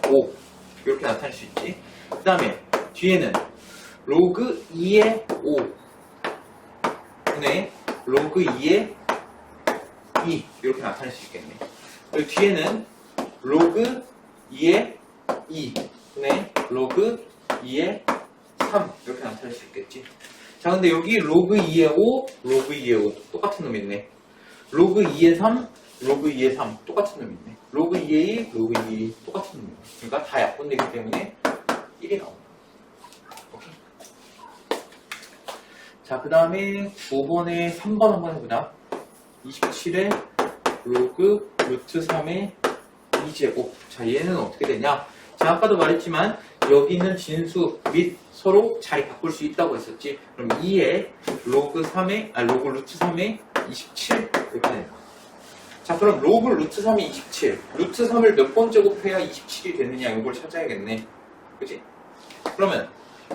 Speaker 1: 5 이렇게 나타낼 수 있지. 그 다음에 뒤에는 로그 2의 5 분의 로그 2의 2 이렇게 나타낼 수 있겠네. 그리고 뒤에는 로그 2의 2 분의 로그 2의 3 이렇게 나타낼 수 있겠지. 자, 근데 여기 로그 2의 5, 로그 2의 5 똑같은 놈이 있네. 로그 2의 3, 로그 2의 3 똑같은 놈이 있네. 로그 2의 2, 로그 2의 2 똑같은 놈이 있네. 그러니까 다 약분되기 때문에 1이 나온다. 오케이. 자, 그 다음에 9번에 3번 한번 해보자. 27의 로그 루트 3의 2제곱. 자, 얘는 어떻게 되냐? 자, 아까도 말했지만 여기 있는 진수 및 서로 자리 바꿀 수 있다고 했었지. 그럼 2의 로그 3의 로그 루트 3의 27 이렇게 되는 거야. 자, 그럼 로그 루트 3의 27. 루트 3을 몇 번 제곱해야 27이 되느냐 이걸 찾아야겠네. 그치? 그러면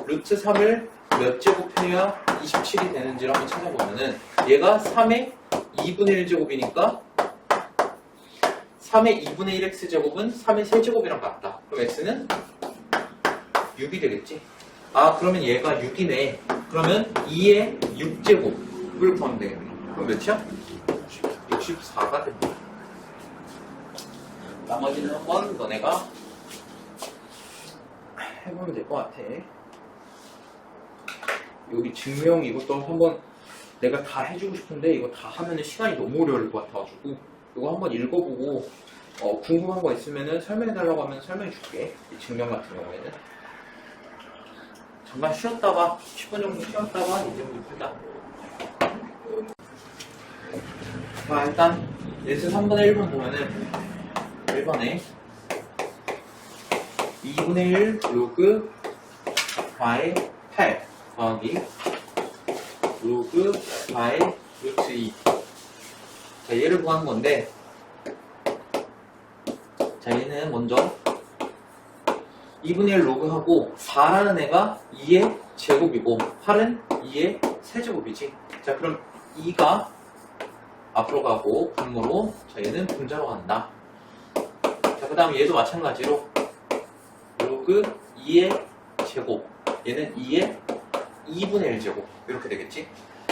Speaker 1: 루트 3을 몇 제곱해야 27이 되는지를 한번 찾아보면은 얘가 3의 2분의 1 제곱이니까 3의 2분의 1x 제곱은 3의 세제곱이랑 같다. 그럼 x는 6이 되겠지? 아, 그러면 얘가 6이네. 그러면 2의 6제곱을 구하면 되겠네. 그럼 몇이야? 64가 된다. 나머지는 한번 너네가 해보면 될 것 같아. 여기 증명 이것도 한번 내가 다 해주고 싶은데 이거 다 하면은 시간이 너무 오래 걸릴 것 같아가지고 이거 한번 읽어보고 궁금한 거 있으면은 설명해달라고 하면 설명해 줄게. 이 증명 같은 경우에는 잠깐 쉬었다가 10분 정도 쉬었다가 이제부터 풀자. 자, 일단 예스 3분의 1번 보면은 1번에 2분의 1 로그 4의 8 더하기 로그 4의 루트 2. 자, 얘를 구하는 건데, 자, 얘는 먼저 2분의 1 로그하고 4라는 애가 2의 제곱이고 8은 2의 세제곱이지. 자, 그럼 2가 앞으로 가고 분모로, 자, 얘는 분자로 간다. 자, 그 다음 얘도 마찬가지로 로그 2의 제곱, 얘는 2의 2분의 1 제곱 이렇게 되겠지.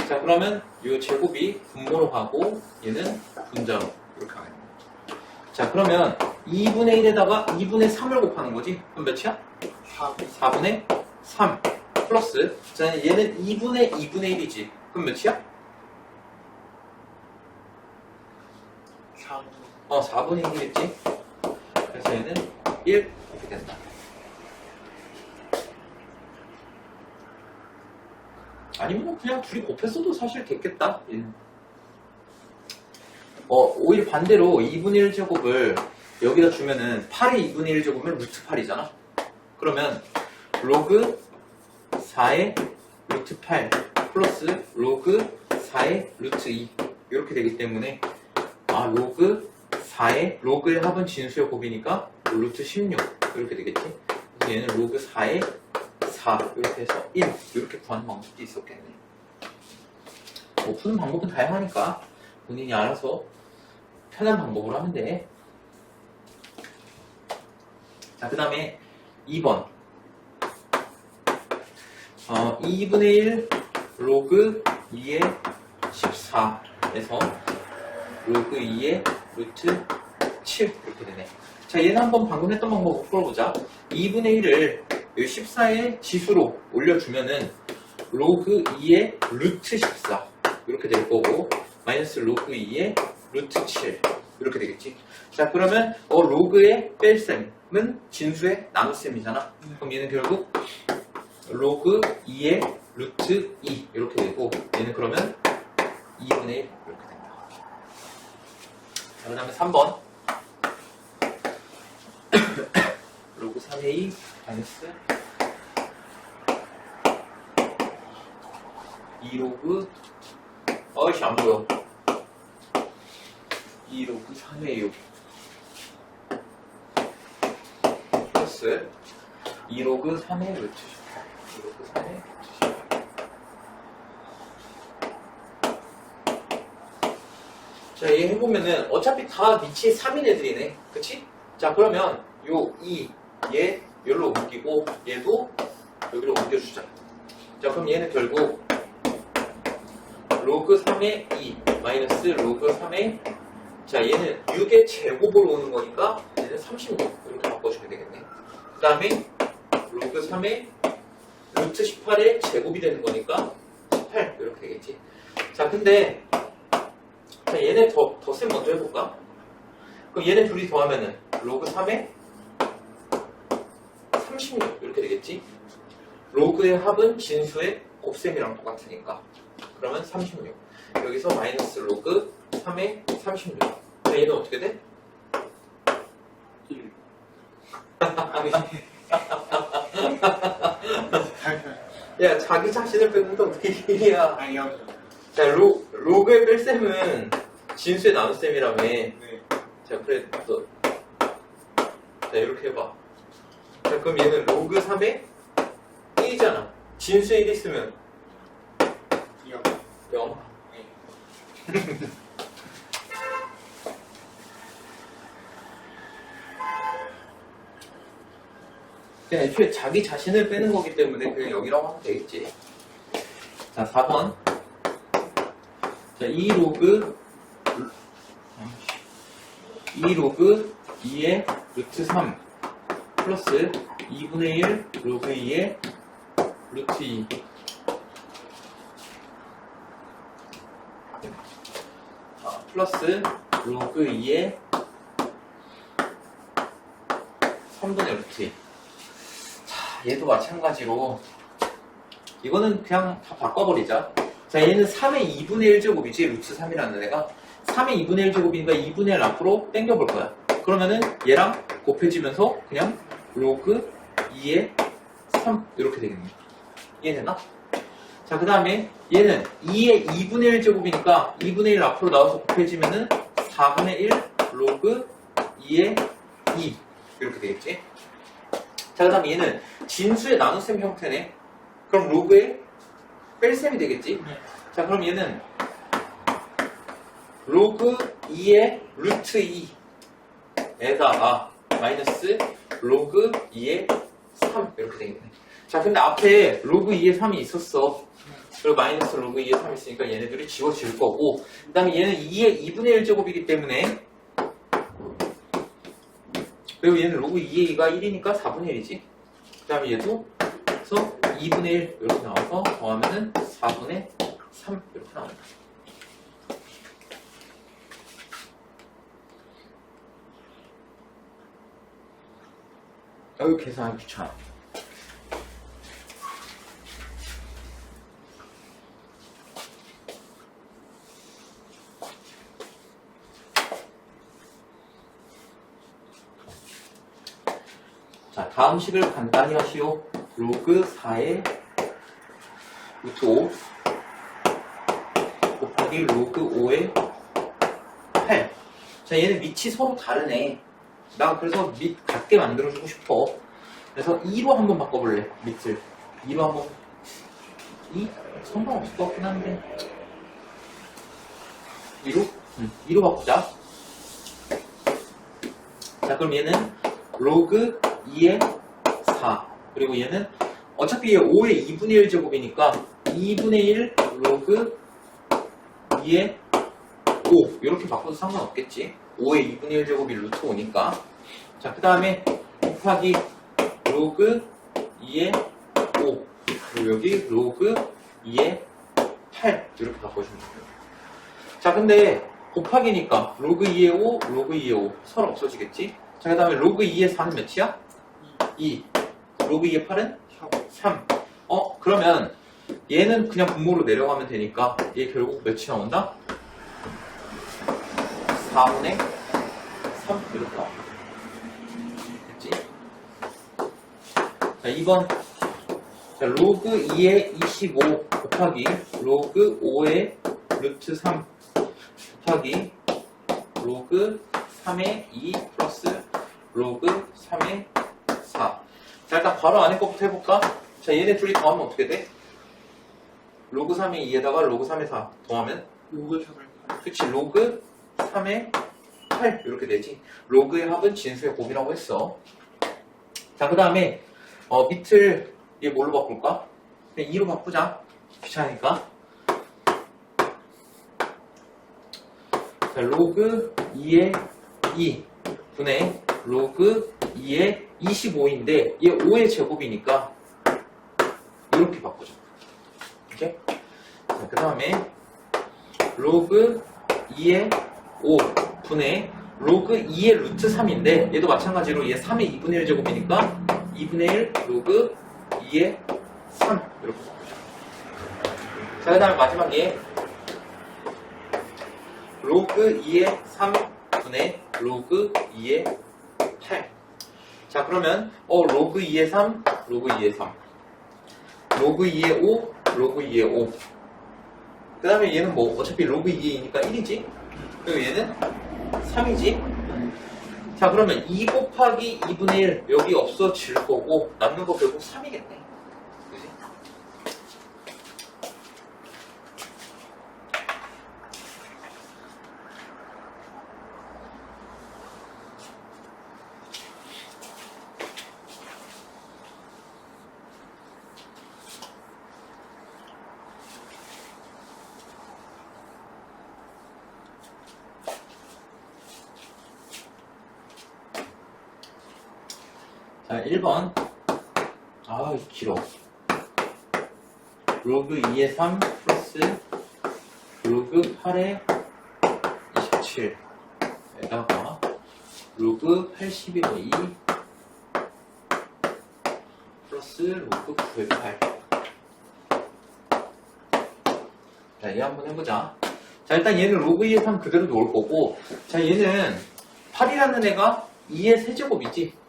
Speaker 1: 자, 그러면 이 제곱이 분모로 가고 얘는 분자로 이렇게 가는 거야. 자, 그러면 2분의 1에다가 2분의 3을 곱하는 거지. 그럼 몇이야? 4분의 3 플러스, 자, 얘는 2분의 2분의 1이지. 그럼 몇이야? 4분의 1이겠지. 그래서 얘는 1 이렇게 된다. 아니면 뭐 그냥 둘이 곱했어도 사실 됐겠다. 오히려 반대로 2분의 1제곱을 여기다 주면은 8의 2분의 1제곱은 루트 8이잖아. 그러면 로그 4의 루트 8 플러스 로그 4의 루트 2 이렇게 되기 때문에 로그 4의 로그의 합은 진수의 곱이니까 루트 16 이렇게 되겠지. 그래서 얘는 로그 4의 4 이렇게 해서 1 이렇게 구하는 방법도 있었겠네. 뭐 푸는 방법은 다양하니까 본인이 알아서 편한 방법으로 하면 돼. 자, 그 다음에 2번 2분의 1 로그 2의 14에서 로그 2의 루트 7 이렇게 되네. 자, 얘는 한번 방금 했던 방법으로 풀어보자. 2분의 1을 14의 지수로 올려주면은 로그 2의 루트 14 이렇게 될 거고 마이너스 로그 2의 루트 7 이렇게 되겠지. 자, 그러면 로그의 뺄셈은 진수의 나눗셈이잖아. 그럼 얘는 결국 로그 2의 루트 2 이렇게 되고 얘는 그러면 2분의 1 이렇게 된다. 자, 그 다음에 3번 로그 3의 2 마이너스 2로그 어이씨 안 보여. 2로그 3의 6 플러스 2로그 3의 루트 18 2로그 3의 루트 18. 자, 얘 해보면은 어차피 다 밑이 3인 애들이네. 그치? 자, 그러면 요 2, 얘 여기로 옮기고 얘도 여기로 옮겨주자. 자, 그럼 얘는 결국 로그 3의 2 마이너스 로그 3의 자, 얘는 6의 제곱으로 오는 거니까 얘는 36 이렇게 바꿔주면 되겠네. 그 다음에 로그 3의 루트 18의 제곱이 되는 거니까 18 이렇게 되겠지. 자, 근데 자, 얘네 덧셈 먼저 해볼까? 그럼 얘네 둘이 더하면은 로그 3의 36 이렇게 되겠지. 로그의 합은 진수의 곱셈이랑 똑같으니까 그러면 36 여기서 마이너스 로그 3의 36 자, 얘는 어떻게 돼?
Speaker 2: 1.
Speaker 1: 야, 자기 자신을 뺐는데 어떻게 1이야?
Speaker 2: 아니요.
Speaker 1: 자, 로그의 뺄셈은 진수의 나눗셈이라며.
Speaker 2: 네.
Speaker 1: 자, 그래, 자, 이렇게 해봐. 자, 그럼 얘는 로그 3의 1이잖아. 진수 1 있으면
Speaker 2: 2요.
Speaker 1: 0.
Speaker 2: 네.
Speaker 1: 그냥 애초에 자기 자신을 빼는 거기 때문에 그냥 여기라고 하면 되겠지. 자, 4번. 자, 2로그 2의 루트 3 플러스 2분의 1 로그 2의 루트 2 플러스 로그 2의 3분의 루트 2. 자, 얘도 마찬가지로 이거는 그냥 다 바꿔버리자. 자, 얘는 3의 2분의 1제곱이지 루트 3이라는 애가 3의 2분의 1제곱이니까 2분의 1 앞으로 땡겨볼 거야. 그러면은 얘랑 곱해지면서 그냥 로그 2의 3 이렇게 되겠네. 이해되나? 자, 그 다음에 얘는 2의 2분의 1제곱이니까 2분의 1 앞으로 나와서 곱해지면은 4분의 1 로그 2의 2 이렇게 되겠지. 자, 그 다음에 얘는 진수의 나눗셈 형태네. 그럼 로그의 뺄셈이 되겠지.
Speaker 2: 네.
Speaker 1: 자, 그럼 얘는 로그 2의 루트 2에다가 마이너스 로그 2의 3 이렇게 되겠네. 자, 근데 앞에 로그 2의 3이 있었어. 그리고 마이너스 로그 2의 3이 있으니까 얘네들이 지워질 거고, 그 다음에 얘는 2의 2분의 1제곱이기 때문에, 그리고 얘는 로그 2의 2가 1이니까 4분의 1이지. 그 다음에 얘도 그래서 2분의 1 이렇게 나와서 더하면은 4분의 3 이렇게 나옵니다. 아유, 계산하기 귀찮아. 자, 다음 식을 간단히 하시오. 로그 4의 루트 5 곱하기 로그 5의 8. 자, 얘는 밑이 서로 다르네. 나 그래서 밑 같게 만들어주고 싶어. 그래서 2로 한번 바꿔볼래. 밑을 2로 한번. 2? 상관없을 것 같긴 한데 2로? 2로 바꾸자. 자, 그럼 얘는 로그 2의 4. 그리고 얘는 어차피 얘 5의 2분의 1제곱이니까 2분의 1 로그 2의 5. 이렇게 바꿔도 상관없겠지. 5의 2분의 1제곱이 루트 5니까. 자, 그 다음에 곱하기 로그 2의 5. 그리고 여기 로그 2의 8. 이렇게 바꿔주면 돼요. 자, 근데 곱하기니까 로그 2의 5, 로그 2의 5 서로 없어지겠지? 자, 그 다음에 로그 2의 4는 몇이야? 2. 로그 2의 8은? 3. 그러면 얘는 그냥 분모로 내려가면 되니까 얘 결국 몇이 나온다? 4분의 3 이렇게 나온다. 됐지? 자, 2번. 자, 로그 2의 25 곱하기 로그 5의 루트 3 곱하기 로그 3의 2 플러스 로그 3의 4. 자, 일단 바로 안에 것부터 해볼까? 자, 얘네 둘이 더하면 어떻게 돼? 로그 3의 2에다가 로그 3의 4 더하면?
Speaker 2: 로그 3을
Speaker 1: 그치, 로그 3의 8 이렇게 되지. 로그의 합은 진수의 곱이라고 했어. 자, 그 다음에 밑을 얘 뭘로 바꿀까? 그냥 2로 바꾸자. 귀찮으니까. 자, 로그 2의 2 분의 로그 2의 25인데 얘 5의 제곱이니까 이렇게 바꾸자. 오케이? 자, 그 다음에 로그 2의 5 분의 로그 2의 루트 3인데 얘도 마찬가지로 얘 3의 2분의 1 제곱이니까 2분의 1 로그 2의 3 이렇게 바꾸자. 자, 그 다음에 마지막 얘 로그 2의 3 분의 로그 2의 8. 자, 그러면 로그 2의 3, 로그 2의 3 로그 2의 5, 로그 2의 5. 그 다음에 얘는 뭐 어차피 로그 2의 2니까 1이지. 그리고 얘는 3이지. 자, 그러면 2 곱하기 2분의 1 여기 없어질 거고 남는 거 결국 3이겠네. 그지? 자, 1번. 아, 길어. 로그 2의 3 플러스 로그 8의 27에다가 로그 81의 2 플러스 로그 9의 8. 자, 얘 한번 해보자. 자, 일단 얘는 로그 2의 3 그대로 놓을 거고, 자, 얘는 8이라는 애가 2의 세제곱이지.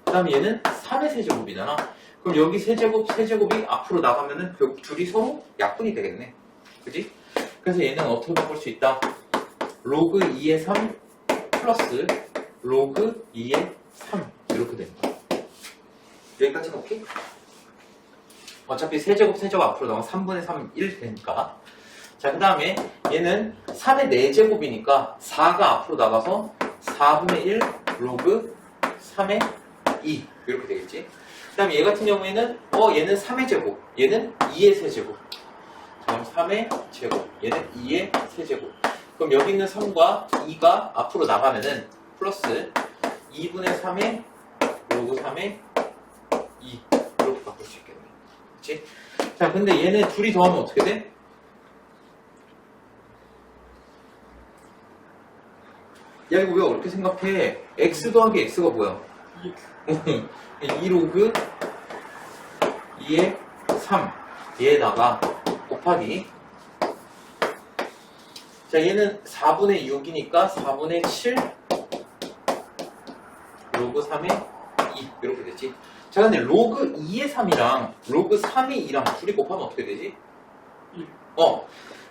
Speaker 1: 그 다음에 얘는 3의 세제곱이잖아. 그럼 여기 세제곱이 앞으로 나가면은 결국 둘이 서로 약분이 되겠네. 그지? 그래서 얘는 어떻게 바꿀 수 있다? 로그 2의 3 플러스 로그 2의 3 이렇게 되는 거야. 여기까지는 오케이? 어차피 세제곱 앞으로 나가면 3분의 3, 1 되니까. 자, 그 다음에 얘는 3의 4제곱이니까 4가 앞으로 나가서 4분의 1 로그 3의 2 이렇게 되겠지. 그 다음에 얘 같은 경우에는 얘는 3의 제곱, 얘는 2의 세제곱. 자, 그럼 3의 제곱, 얘는 2의 세제곱. 그럼 여기 있는 3과 2가 앞으로 나가면은 플러스 2분의 3의 로그 3의 2 이렇게 바꿀 수 있겠네. 그치? 자, 근데 얘네 둘이 더하면 어떻게 돼? 야, 이거 왜 어렵게 생각해? x 더하기 x가 뭐야? 2 로그 2의 3 얘에다가 곱하기, 자, 얘는 4분의 6이니까 4분의 7 로그 3의 2 이렇게 되지. 자, 근데 로그 2의 3이랑 로그 3의 2랑 둘이 곱하면 어떻게 되지?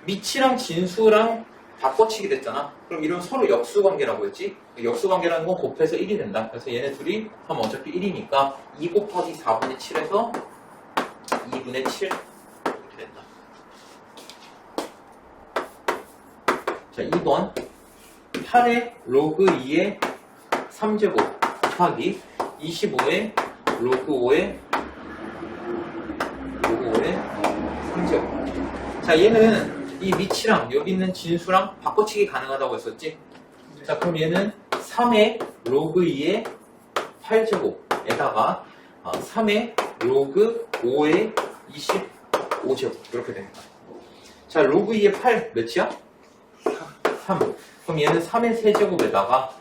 Speaker 1: 미치랑 진수랑 바꿔치기 됐잖아. 그럼 이런 서로 역수관계라고 했지? 역수관계라는 건 곱해서 1이 된다. 그래서 얘네 둘이 하면 어차피 1이니까 2 곱하기 4분의 7에서 2분의 7 이렇게 된다. 자, 2번 8의 로그 2의 3제곱 곱하기 25의 로그 5의 3제곱. 자, 얘는 이 미치랑 여기 있는 진수랑 바꿔치기 가능하다고 했었지? 자, 그럼 얘는 3의 로그 2의 8제곱에다가 3의 로그 5의 25제곱 이렇게 됩니다. 자, 로그 2의 8 몇이야? 3. 그럼 얘는 3의 세제곱에다가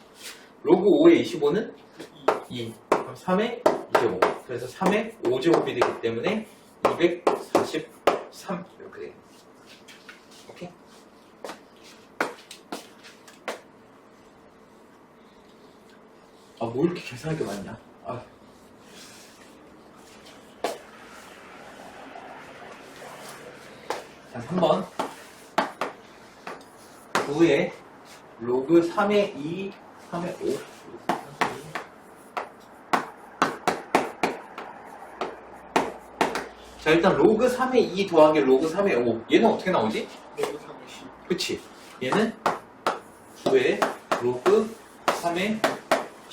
Speaker 1: 로그 5의 25는 2. 그럼 3의 2제곱. 그래서 3의 5제곱이 되기 때문에 243 이렇게 됩니다. 오케이? 뭐 이렇게 계산할 게 많냐? 자, 3번 9의 로그 3의 2, 3의 5. 자, 일단 로그 3의 2 더하기 로그 3의 5. 얘는 어떻게 나오지?
Speaker 2: 로그 3의 10.
Speaker 1: 그치? 얘는 9의 로그 3의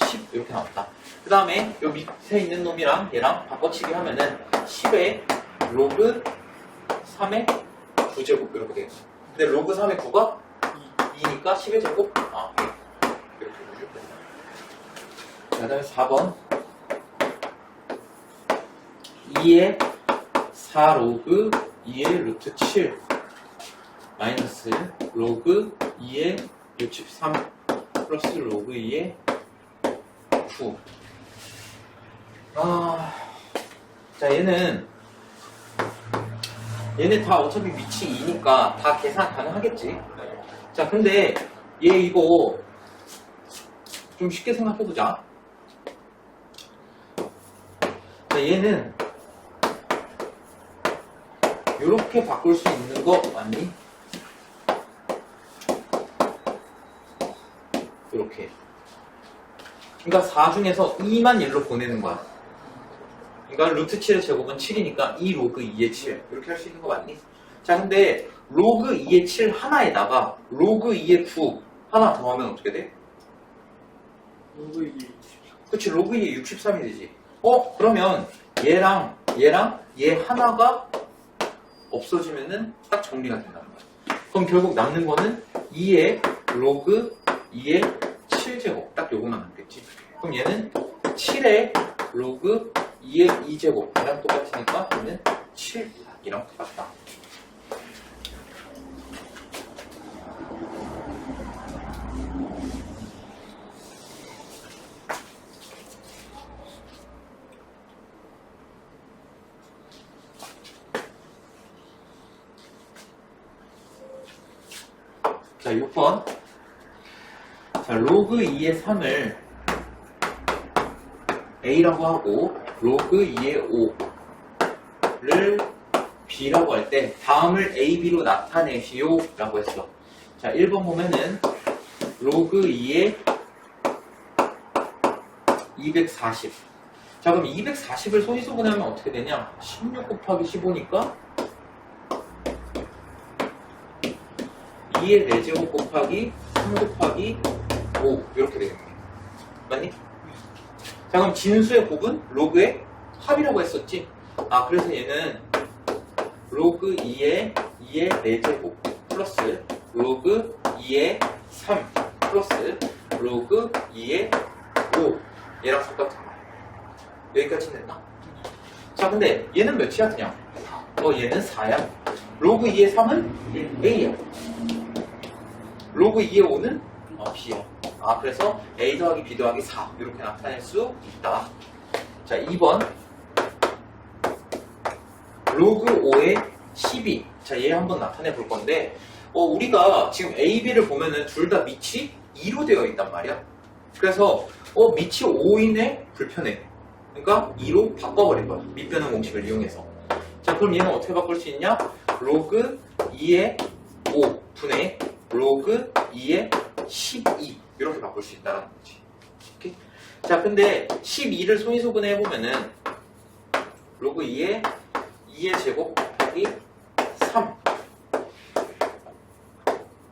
Speaker 1: 10 이렇게 나왔다. 그 다음에 요 밑에 있는 놈이랑 얘랑 바꿔치기 하면은 10의 로그 3의 9제곱 이렇게 되겠다. 근데 로그 3의 9가 2니까 10의 제곱? 이렇게 보시면 된다. 그 다음에 4번 2의 4 로그 2의 루트 7 마이너스 로그 2의 63 플러스 로그 2의 9. 자, 얘네 다 어차피 위치 2니까 다 계산 가능하겠지. 자, 근데 얘 이거 좀 쉽게 생각해보자. 자, 얘는 이렇게 바꿀 수 있는 거 맞니? 이렇게. 그러니까 4 중에서 2만 1로 보내는 거야. 그러니까 루트 7의 제곱은 7이니까 2 로그 2의 7 이렇게 할 수 있는 거 맞니? 자, 근데 로그 2의 7 하나에다가 로그 2의 9 하나 더하면 어떻게 돼?
Speaker 2: 로그 2의 23.
Speaker 1: 그치, 로그 2의 63이 되지. 그러면 얘랑 얘 하나가 없어지면은 딱 정리가 된다는 거야. 그럼 결국 남는 거는 2의 로그 2의 7제곱 딱 요거만 남겠지. 그럼 얘는 7의 로그 2의 2제곱이랑 똑같으니까 얘는 7이랑 똑같다. 자, 6번. 자, 로그 2의 3을 A라고 하고 로그 2의 5를 B라고 할 때 다음을 A, B로 나타내시오 라고 했어. 자, 1번 보면은 로그 2의 240. 자, 그럼 240을 소지소분하면 어떻게 되냐? 16 곱하기 15니까 2의 4제곱 곱하기 3 곱하기 5 이렇게 되겠네. 맞니? 자, 그럼 진수의 곱은 로그의 합이라고 했었지? 그래서 얘는 로그 2의 4제곱 플러스 로그 2의 3 플러스 로그 2의 5 얘랑 똑같은 거야. 여기까지 됐나? 자, 근데 얘는 몇이야 그냥? 얘는 4야. 로그 2의 3은 A야. 로그 2의 5는 B야. 그래서 A 더하기 B 더하기 4 이렇게 나타낼 수 있다. 자, 2번 로그 5의 12. 자, 얘 한번 나타내 볼 건데 우리가 지금 A, B를 보면은 둘 다 밑이 2로 되어 있단 말이야. 그래서 밑이 5이네 불편해. 그러니까 2로 바꿔버린 거야. 밑변환 공식을 이용해서. 자, 그럼 얘는 어떻게 바꿀 수 있냐? 로그 2의 5 분의 로그 2의 12 이렇게 바꿀 수 있다는 거지. 오케이? 자, 근데 12를 소인소분해 해보면은 로그 2의 제곱 곱하기 3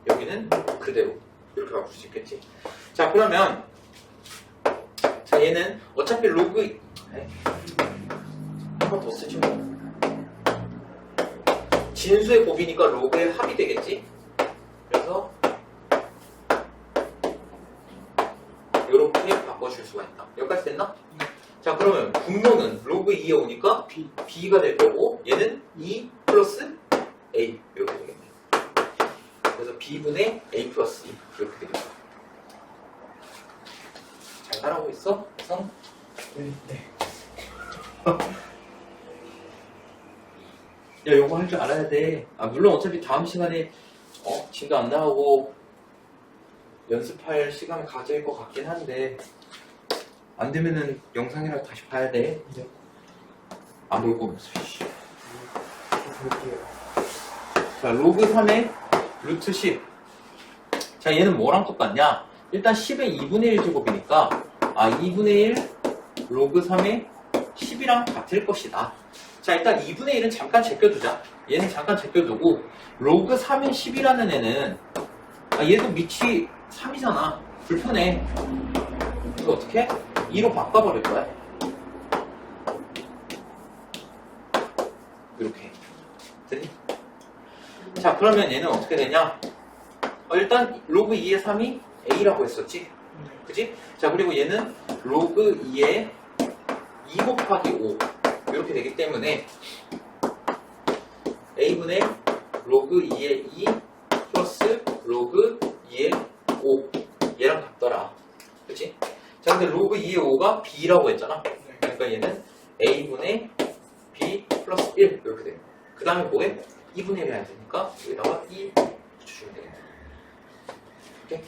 Speaker 1: 여기는 그대로 이렇게 바꿀 수 있겠지. 자, 그러면 자, 얘는 어차피 로그 한 번 더 쓰지 뭐. 진수의 곱이니까 로그의 합이 되겠지. 그래서 이렇게 바꿔줄 수가 있다. 여기까지 됐나? 자, 그러면 분모는 로그 2에 오니까 b가 될 거고 얘는 2 플러스 a 이렇게 되겠네. 그래서 b분의 a 플러스 2 이렇게 되겠다. 잘 따라오고 있어? 성?
Speaker 2: 네.
Speaker 1: 야, 요거 할 줄 알아야 돼. 아, 물론 어차피 다음 시간에 진도 안 나오고 연습할 시간 가질 것 같긴 한데 안 되면은 영상이라도 다시 봐야 돼.
Speaker 2: 네.
Speaker 1: 안 볼 거면서. 씨.
Speaker 2: 볼게요.
Speaker 1: 자, 로그 3의 루트 10. 자, 얘는 뭐랑 똑같냐? 일단 10의 2분의 1 제곱이니까 2분의 1 로그 3의 10이랑 같을 것이다. 자, 일단 2분의 1은 잠깐 제껴두자. 얘는 잠깐 제껴두고 로그 3의 10이라는 애는 얘도 밑이 3이잖아. 불편해. 이거 어떻게? 2로 바꿔버릴 거야. 이렇게. 됐니? 자, 그러면 얘는 어떻게 되냐? 일단 로그 2의 3이 a라고 했었지? 그지? 자, 그리고 얘는 로그 2의 2 곱하기 5 이렇게 되기 때문에 a분의 로그 2의 2 플러스 로그 2의 5 얘랑 같더라. 그치? 자, 근데 로그 2의 5가 b라고 했잖아. 그러니까 얘는 a분의 b 플러스 1 이렇게 됩니다. 그 다음에 뭐해? 2분의 1이 해야 되니까 여기다가 2 붙여주면 되겠다. 오케이?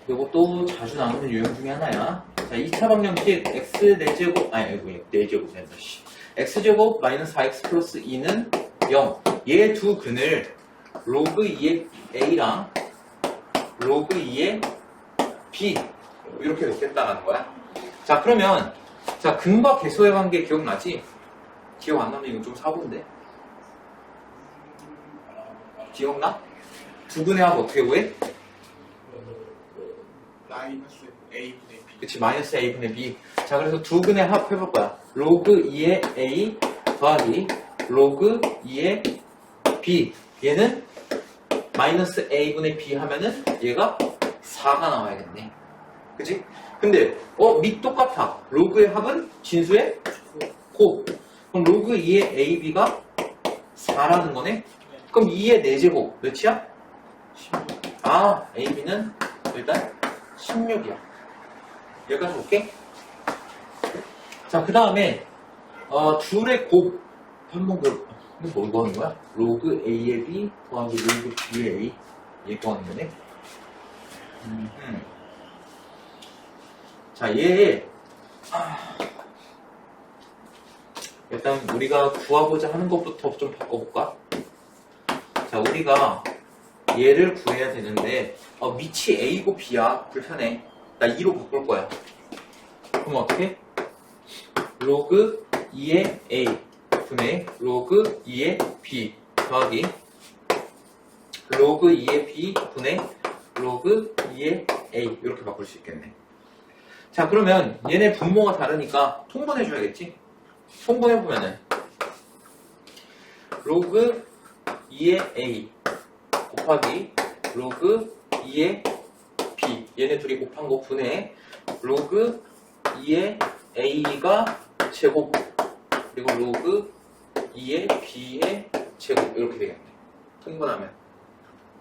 Speaker 1: 이것도 자주 나오는 유형 중에 하나야. 자, 2차 방정식 x 4제곱 아니 4제곱 된다. x제곱 마이너스 4x 플러스 2는 0. 얘 두 근을 로그 2의 a랑 로그 2의 b 이렇게 놓겠다는 거야. 자, 그러면 자, 근과 계수의 관계 기억나지? 기억 안 나면 이거 좀 사고인데. 기억나? 두 근의 합 어떻게 구해?
Speaker 2: 마이너스 a분의 b.
Speaker 1: 그치, 마이너스 a분의 b. 자, 그래서 두 근의 합 해볼 거야. 로그 2의 a 더하기 로그 2의 b. 얘는 마이너스 a분의 b 하면은 얘가 4가 나와야겠네. 그치? 근데 밑 똑같아. 로그의 합은 진수의 곱. 그럼 로그 2의 ab가 4라는 거네? 그럼 2의 4제곱 몇이야? 16. ab는 일단 16이야. 여기까지 올게. 자, 그 다음에 둘의 곱 한번 이거 뭐 하는 거야? 로그 a의 b 더하기 로그 b의 a 얘 구하는 거네. 자, 얘 일단 우리가 구하고자 하는 것부터 좀 바꿔볼까? 자, 우리가 얘를 구해야 되는데 밑이 a고 b야. 불편해. 나 2로 바꿀 거야. 그럼 어떻게? 로그 2의 a 분의 로그 2의 b 더하기 로그 2의 b 분의 로그 2의 a 이렇게 바꿀 수 있겠네. 자, 그러면 얘네 분모가 다르니까 통분해줘야겠지? 통분해보면은 로그 2의 a 곱하기 로그 2의 b 얘네 둘이 곱한 거 분해 로그 2의 a가 제곱 그리고 로그 2의 b의 제곱 이렇게 되겠네. 통분하면.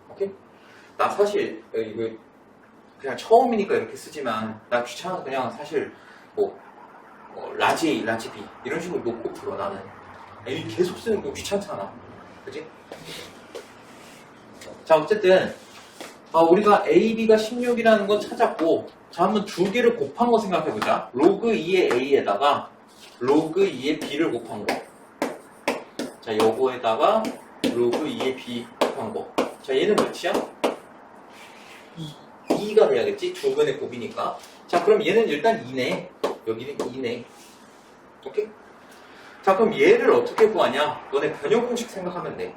Speaker 1: 오케이? 나 사실 이거 그냥 처음이니까 이렇게 쓰지만 나 귀찮아서 그냥 사실 뭐 라지 A, 라지 B 이런 식으로 놓고 풀어 나는. 이 계속 쓰는 거 귀찮잖아. 그지? 자, 어쨌든 우리가 A, B가 16이라는 건 찾았고, 자, 한번 두 개를 곱한 거 생각해보자. 로그 2의 A에다가 로그 2의 B를 곱한 거. 자, 요거에다가 로그 2의 B 곱한 거. 자, 얘는 몇이야? 2가 돼야겠지? 두 번의 곱이니까. 자, 그럼 얘는 일단 2네. 여기는 2네. 오케이? 자, 그럼 얘를 어떻게 구하냐? 너네 변형 공식 생각하면 돼.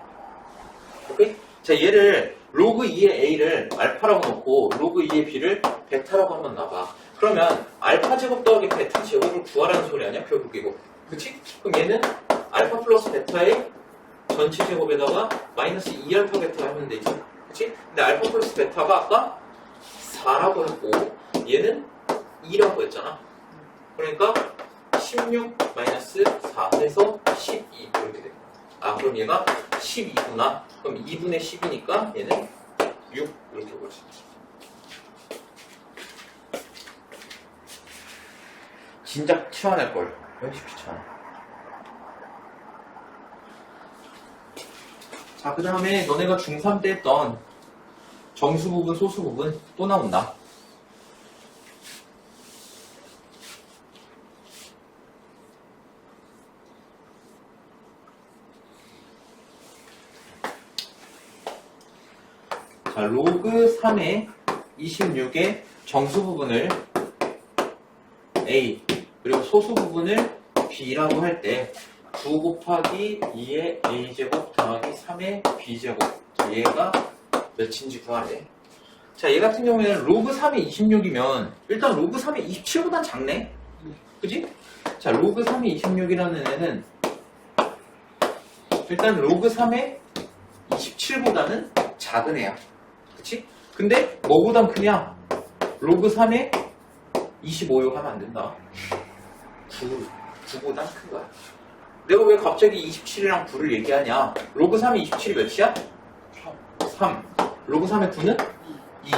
Speaker 1: 오케이? 자, 얘를 로그 2의 A를 알파라고 놓고 로그 2의 B를 베타라고 한번 놔봐. 그러면 알파 제곱 더하기 베타 제곱을 구하라는 소리 아니야? 결국이고. 그치? 그럼 얘는 알파 플러스 베타의 전체 제곱에다가 마이너스 2알파 베타 하면 되지. 그치? 근데 알파 플러스 베타가 아까 4라고 했고 얘는 2라고 했잖아. 그러니까 16 마이너스 4 해서 12 이렇게 돼. 그럼 얘가 12구나. 그럼 2분의 10이니까 얘는 6 이렇게 볼 수 있지. 진작 치워낼걸. 왜 쉽지 않아. 자, 그 다음에 너네가 중3 때 했던 정수 부분, 소수 부분 또 나온다. 자, 로그 3의 26의 정수 부분을 A, 그리고 소수 부분을 B라고 할 때 9 곱하기 2의 A제곱 더하기 3의 B제곱. 자, 얘가 몇인지 구하래. 자, 얘 같은 경우에는 로그 3의 26이면 일단 로그 3의 27보단 작네? 그지? 자, 로그 3의 26이라는 애는 일단 로그 3의 27보다는 작은 애야. 그치? 근데 뭐보단 크냐? 로그 3의 25요 하면 안 된다. 9보단 큰 거야. 내가 왜 갑자기 27이랑 9를 얘기하냐? 로그 3의 27이 몇이야? 3. 로그 3의 9는? 2.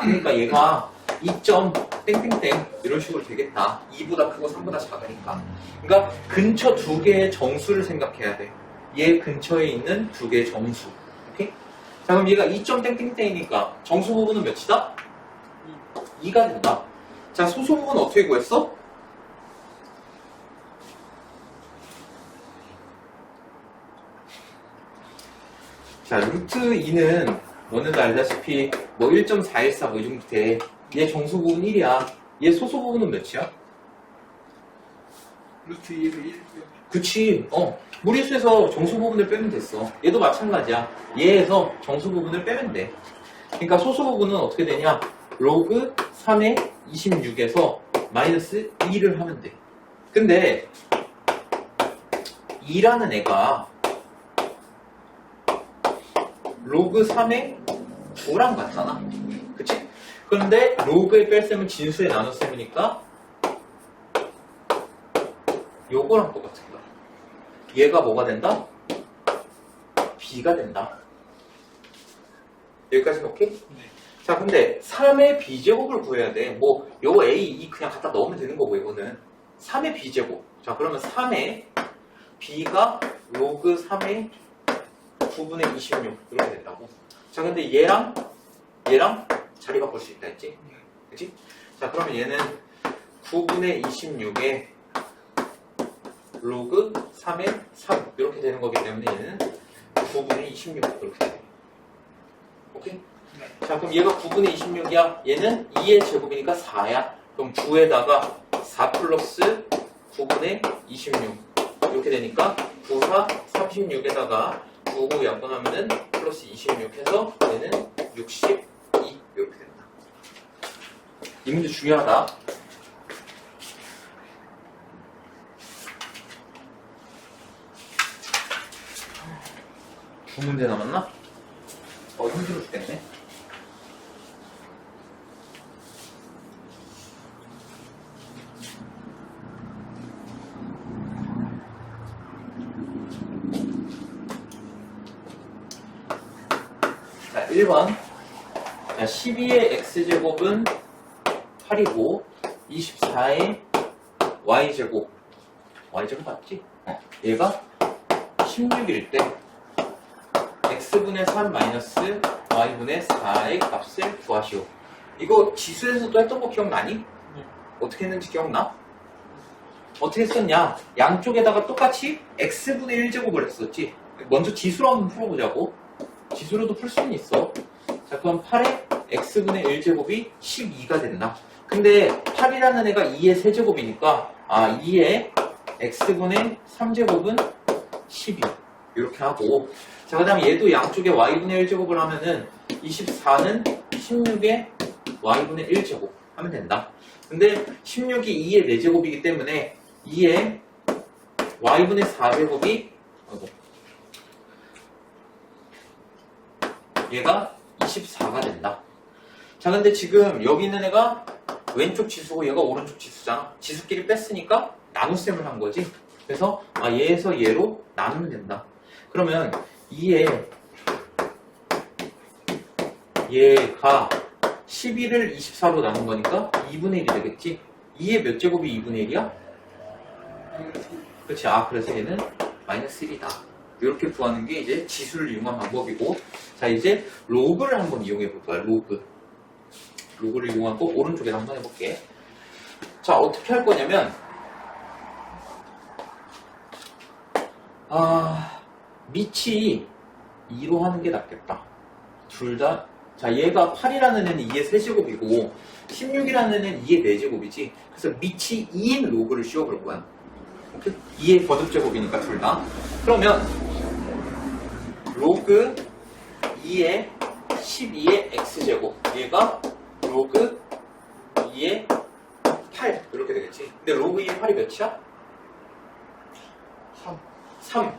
Speaker 1: 그러니까 얘가 2점 땡땡땡 이런 식으로 되겠다. 2보다 크고 3보다 작으니까. 그러니까 근처 두 개의 정수를 생각해야 돼. 얘 근처에 있는 두 개의 정수. 오케이? 자, 그럼 얘가 2점 땡땡땡이니까 정수 부분은 몇이다? 2가 된다. 자, 소수 부분은 어떻게 구했어? 자, 루트 2는 너네도 알다시피 뭐 1.414 뭐 이 정도 돼. 얘 정수 부분 1이야. 얘 소수 부분은 몇이야?
Speaker 2: 루트 2에서 1.
Speaker 1: 그치. 무리수에서 정수 부분을 빼면 됐어. 얘도 마찬가지야. 얘에서 정수 부분을 빼면 돼. 그러니까 소수 부분은 어떻게 되냐? 로그 3의 26에서 마이너스 2를 하면 돼. 근데 2라는 애가 로그 3의 9랑 같잖아. 그치? 그런데 로그의 뺄셈은 진수의 나눗셈이니까 요거랑 똑같은 거야. 얘가 뭐가 된다? B가 된다. 여기까지는 오케이?
Speaker 2: 네.
Speaker 1: 자, 근데 3의 B제곱을 구해야 돼. 뭐 요거 A, E 그냥 갖다 넣으면 되는 거고 이거는 3의 B제곱. 자, 그러면 3의 B가 로그 3의 9분의 26 이렇게 된다고. 자, 근데 얘랑 자리 바꿀 수 있다 했지? 그치? 자, 그러면 얘는 9분의 26에 로그 3의 3 이렇게 되는 거기 때문에 얘는 9분의 26 이렇게 되네. 오케이?
Speaker 2: 네.
Speaker 1: 자, 그럼 얘가 9분의 26이야. 얘는 2의 제곱이니까 4야. 그럼 9에다가 4 플러스 9분의 26 이렇게 되니까 9, 4, 36에다가 9, 9 약분하면은 플러스 26 해서 얘는 62 이렇게 된다. 이 문제 중요하다. 두 문제 남았나? 힘들어 죽겠네. 자, 1번. 12의 x제곱은 8이고 24의 y제곱 맞지? 얘가 16일 때 x분의 3 마이너스 y분의 4의 값을 구하시오. 이거 지수에서도 했던 거 기억나니?
Speaker 2: 네.
Speaker 1: 어떻게 했는지 기억나? 어떻게 썼냐? 양쪽에다가 똑같이 x분의 1제곱을 했었지. 먼저 지수로 한번 풀어보자고. 지수로도 풀 수는 있어. 자, 그럼 8의 x분의 1제곱이 12가 된다. 근데 8이라는 애가 2의 세제곱이니까 2의 x분의 3제곱은 12 이렇게 하고, 자, 그 다음에 얘도 양쪽에 y분의 1제곱을 하면은 24는 16의 y분의 1제곱 하면 된다. 근데 16이 2의 4제곱이기 때문에 2의 y분의 4제곱이 얘가 24가 된다. 자, 근데 지금 여기 있는 애가 왼쪽 지수고 얘가 오른쪽 지수잖아. 지수끼리 뺐으니까 나눗셈을 한 거지. 그래서 얘에서 얘로 나누면 된다. 그러면 2에 얘가 11을 24로 나눈 거니까 2분의 1이 되겠지. 2의 몇 제곱이 2분의 1이야? 그렇지. 그래서 얘는 마이너스 1이다. 이렇게 구하는 게 이제 지수를 이용한 방법이고, 자, 이제 로그를 한번 이용해 볼 거야. 로그를 이용하고 오른쪽에다 한번 해볼게. 자, 어떻게 할 거냐면 밑이 2로 하는 게 낫겠다. 둘 다. 자, 얘가 8이라는 애는 2의 세제곱이고 16이라는 애는 2의 4제곱이지. 그래서 밑이 2인 로그를 씌워볼 거야. 오케이? 2의 거듭제곱이니까 둘 다. 그러면 로그 2의 12의 x제곱, 얘가 로그 2의 8 이렇게 되겠지. 근데 로그 2의 8이 몇이야? 3.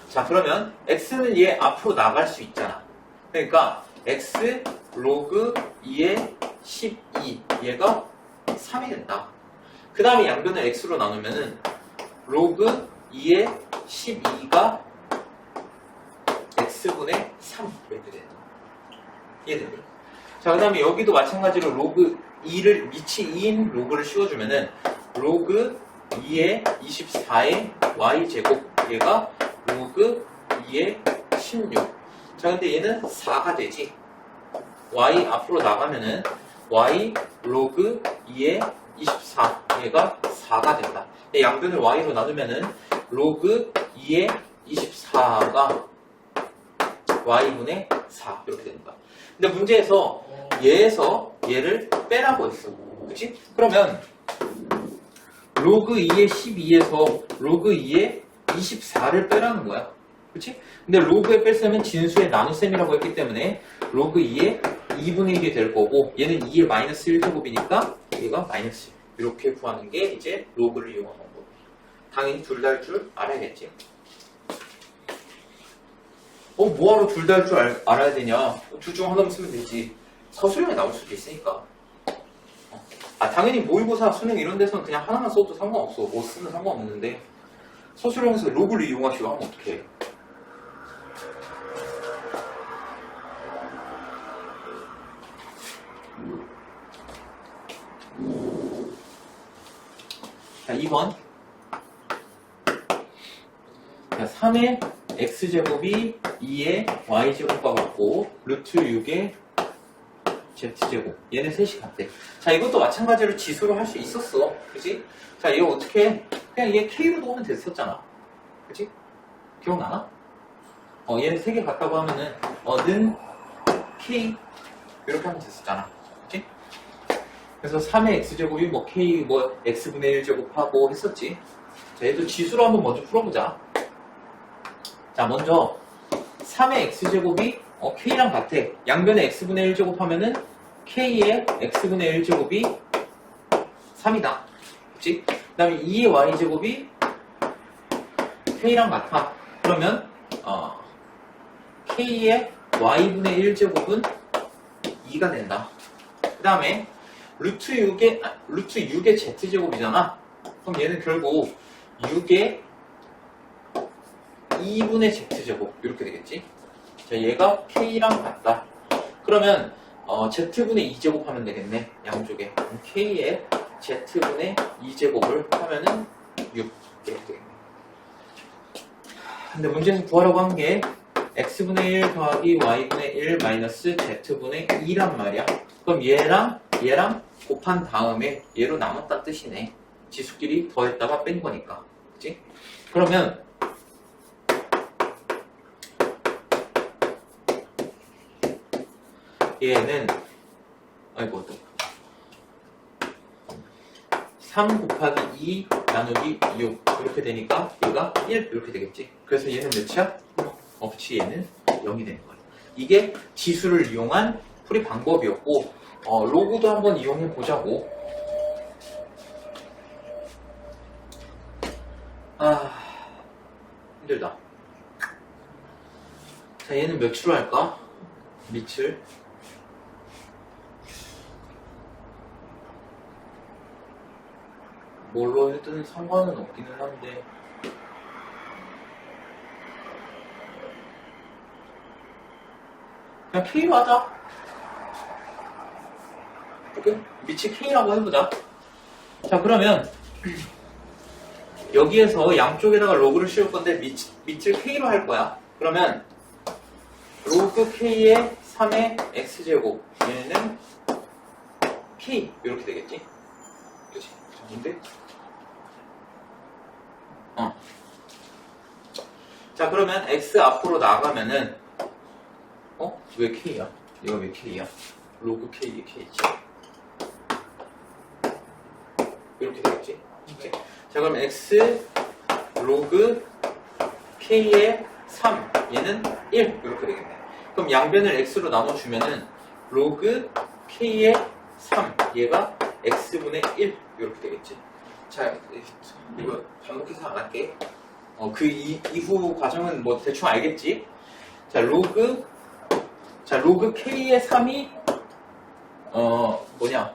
Speaker 1: 자, 그러면 x는 얘 앞으로 나갈 수 있잖아. 그러니까 x 로그 2의 12 얘가 3이 된다. 그 다음에 양변을 x로 나누면은 로그 2의 12가 x분의 3 이렇게 된다. 이해되니? 자, 그 다음에 여기도 마찬가지로 로그 2를 밑이 2인 로그를 씌워주면은 로그 2의 24의 y제곱 얘가 로그 2의 16. 자, 근데 얘는 4가 되지. y 앞으로 나가면은 y 로그 2의 24 얘가 4가 된다. 양변을 y로 나누면은 로그 2의 24가 y분의 4 이렇게 된다. 근데 문제에서 얘에서 얘를 빼라고 했어. 그치? 그러면 로그 2의 12에서 로그 2의 24를 빼라는 거야. 그치? 근데 로그에 뺐으면 진수의 나눗셈이라고 했기 때문에 로그 2의 2분의 1이 될 거고, 얘는 2의 마이너스 1제곱이니까 얘가 마이너스 1. 이렇게 구하는 게 이제 로그를 이용한 방법. 당연히 둘 다 할 줄 알아야겠지. 뭐하러 둘 다 할 줄 알아야 되냐? 둘 중 하나만 쓰면 되지. 서술형에 나올 수도 있으니까. 당연히 모의고사, 수능 이런 데서는 그냥 하나만 써도 상관없어. 뭐 쓰면 상관없는데 서술형에서 로그를 이용하시고 하면 어떡해. 자, 2번. 자, 3의 x제곱이 2의 y제곱과 같고 루트 6의 z제곱, 얘네 셋이 같대. 자, 이것도 마찬가지로 지수로 할 수 있었어. 그치? 자, 이거 어떻게 해? 그냥 얘 k로 넣으면 됐었잖아. 그치? 기억나나? 얘네 세 개 같다고 하면은 는 k 이렇게 하면 됐었잖아. 그치? 그래서 3의 x제곱이 k x분의 1제곱하고 했었지. 자, 얘도 지수로 한번 먼저 풀어보자. 자, 먼저 3의 x제곱이 k랑 같아. 양변에 x분의 1제곱 하면은 k의 x분의 1제곱이 3이다. 그치? 그 다음에 2의 y제곱이 k랑 같아. 그러면 k의 y분의 1제곱은 2가 된다. 그 다음에 루트 6의 z제곱이잖아. 그럼 얘는 결국 6의 2분의 z제곱 이렇게 되겠지. 자, 얘가 k랑 같다. 그러면 z분의 2제곱 하면 되겠네. 양쪽에. 그럼 k에 z분의 2제곱을 하면은 6 이렇게 되겠네. 근데 문제에서 구하라고 한 게 x분의 1 더하기 y분의 1 마이너스 z분의 2란 말이야. 그럼 얘랑 곱한 다음에 얘로 나눴다 뜻이네. 지수끼리 더했다가 뺀 거니까. 그치? 그러면 얘는 아이고 또 3 곱하기 2 나누기 6 이렇게 되니까 얘가 1 이렇게 되겠지. 그래서 얘는 몇이야? 없지. 얘는 0이 되는 거야. 이게 지수를 이용한 풀이 방법이었고 로그도 한번 이용해 보자고. 힘들다. 자, 얘는 몇으로 할까? 밑을 뭘로 해도 상관은 없기는 한데 그냥 K로 하자. 오케이? 밑이 K라고 해보자. 자, 그러면 여기에서 양쪽에다가 로그를 씌울 건데 밑을 K로 할 거야. 그러면 로그 K의 3의 X제곱 얘는 K 이렇게 되겠지? 그치? 뭔데? 자, 그러면 X 앞으로 나가면은 왜 K야? 얘가 왜 K야? 로그 K의 K지. 이렇게 되겠지? 오케이. 자, 그럼 X 로그 K의 3 얘는 1 이렇게 되겠네. 그럼 양변을 X로 나눠주면은 로그 K의 3 얘가 X분의 1 이렇게 되겠지. 자, 이거 반복해서 안 할게. 그 이후 과정은 뭐 대충 알겠지? 자, 로그 K의 3이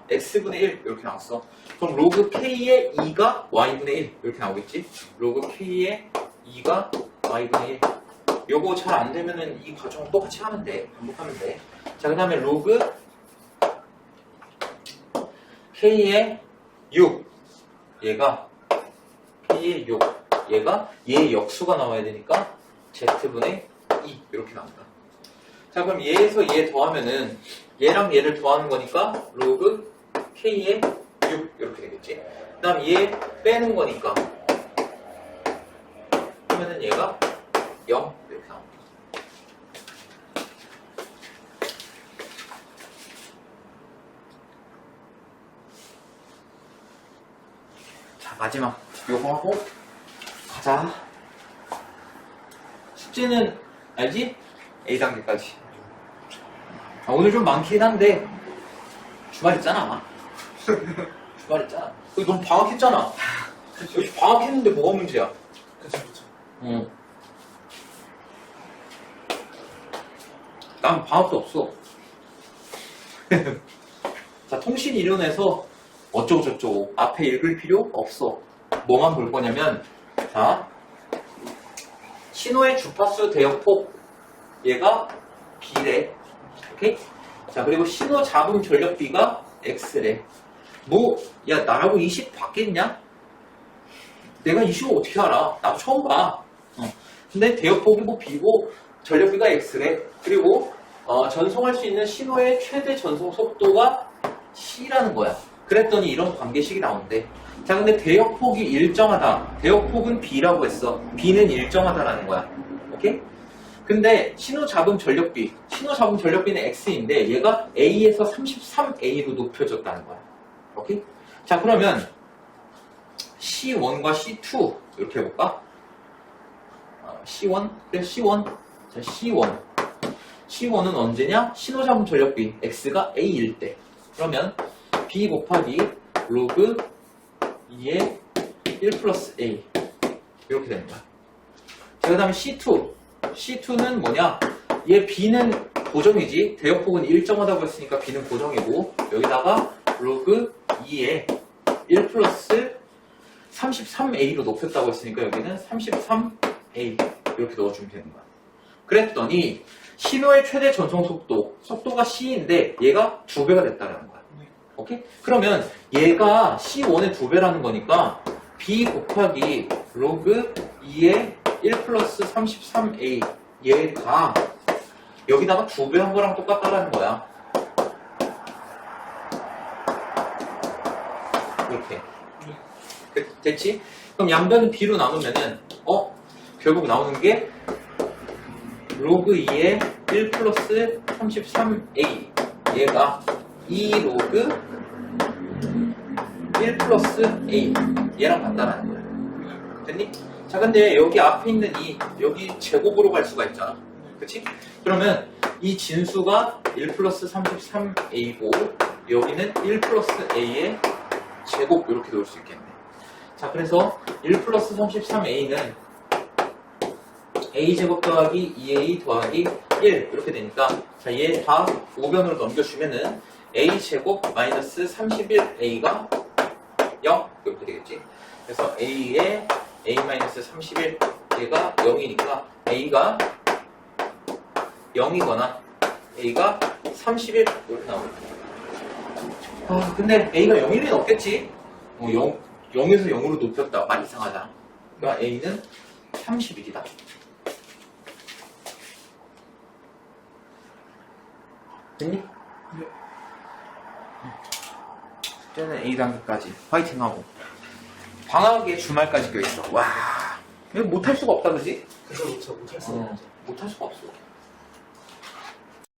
Speaker 1: X분의 1 이렇게 나왔어. 그럼 로그 K의 2가 Y분의 1 이렇게 나오겠지? 로그 K의 2가 Y분의 1. 요거 잘 안 되면은 이 과정 똑같이 하면 돼. 반복하면 돼. 자, 그 다음에 로그 K의 6 얘가 K의 6 얘가 얘의 역수가 나와야 되니까 Z분의 2 이렇게 나온다. 자, 그럼 얘에서 얘 더하면은 얘랑 얘를 더하는 거니까 로그 K의 6 이렇게 되겠지. 그 다음 얘 빼는 거니까 그러면은 얘가 0 이렇게 나옵니다. 자, 마지막 요거 하고 가자. 숙제는 알지? A단계까지. 오늘 좀 많긴 한데 주말 있잖아. 주말 있잖아. 넌 방학했잖아. 여기 방학했는데 뭐가 문제야?
Speaker 2: 그쵸.
Speaker 1: 난 방학도 없어. 자, 통신 이론에서 어쩌고 저쩌고 앞에 읽을 필요 없어. 뭐만 볼 거냐면, 자, 신호의 주파수 대역폭 얘가 B래. 오케이? 자, 그리고 신호 잡음 전력비가 X래. 야, 나라고 20 받겠냐? 내가 20을 어떻게 알아? 나도 처음 봐. 근데 대역폭이 B고 전력비가 X래. 그리고 전송할 수 있는 신호의 최대 전송 속도가 C라는 거야. 그랬더니 이런 관계식이 나온대. 자, 근데 대역폭이 일정하다. 대역폭은 B라고 했어. B는 일정하다라는 거야. 오케이? 근데 신호 잡음 전력비는 X인데 얘가 A에서 33A로 높여졌다는 거야. 오케이? 자, 그러면 C1과 C2 이렇게 해볼까? C1? 그래, C1. 자, C1은 언제냐? 신호 잡음 전력비 X가 A일 때. 그러면 B 곱하기 로그 2의 1 플러스 A 이렇게 되는 거야. 자, 그 다음에 C2는 뭐냐? 얘 B는 고정이지. 대역폭은 일정하다고 했으니까 B는 고정이고 여기다가 로그 2의 1 플러스 33A로 높였다고 했으니까 여기는 33A 이렇게 넣어주면 되는 거야. 그랬더니 신호의 최대 전송 속도가 C인데 얘가 2배가 됐다라는 거야.
Speaker 2: 네.
Speaker 1: 오케이? 그러면 얘가 C1의 2배라는 거니까 B 곱하기 로그 2의 1 플러스 33A 얘가 여기다가 2배 한 거랑 똑같다라는 거야. 이렇게. 됐지? 그럼 양변을 B로 나누면은 결국 나오는 게 로그 2의 1 플러스 33A 얘가 2 로그 1 플러스 A 얘랑 같다라는 거야. 됐니? 자, 근데 여기 앞에 있는 여기 제곱으로 갈 수가 있잖아. 그치? 그러면 이 진수가 1 플러스 33A고 여기는 1 플러스 A의 제곱 이렇게 놓을 수 있겠네. 자, 그래서 1 플러스 33A는 A제곱 더하기 2A 더하기 1 이렇게 되니까 자, 얘 다 우변으로 넘겨주면은 A제곱 마이너스 31A가 0 이렇게 되겠지. 그래서 A의 A 마이너스 31 얘가 0이니까 A가 0이거나 A가 31 이렇게 나오겠다. 근데 A가 0일 리는 없겠지. 0에서 0으로 높였다. 많이 이상하다. 그러니까 A는 31이다. 됐니?
Speaker 2: 네.
Speaker 1: 숙제는 A 단계까지 화이팅하고 방학에 주말까지 껴있어. 와 이거 못할 수가 없다 그지?
Speaker 2: 그래서 못할 수가 없죠.
Speaker 1: 못할 수가 없어.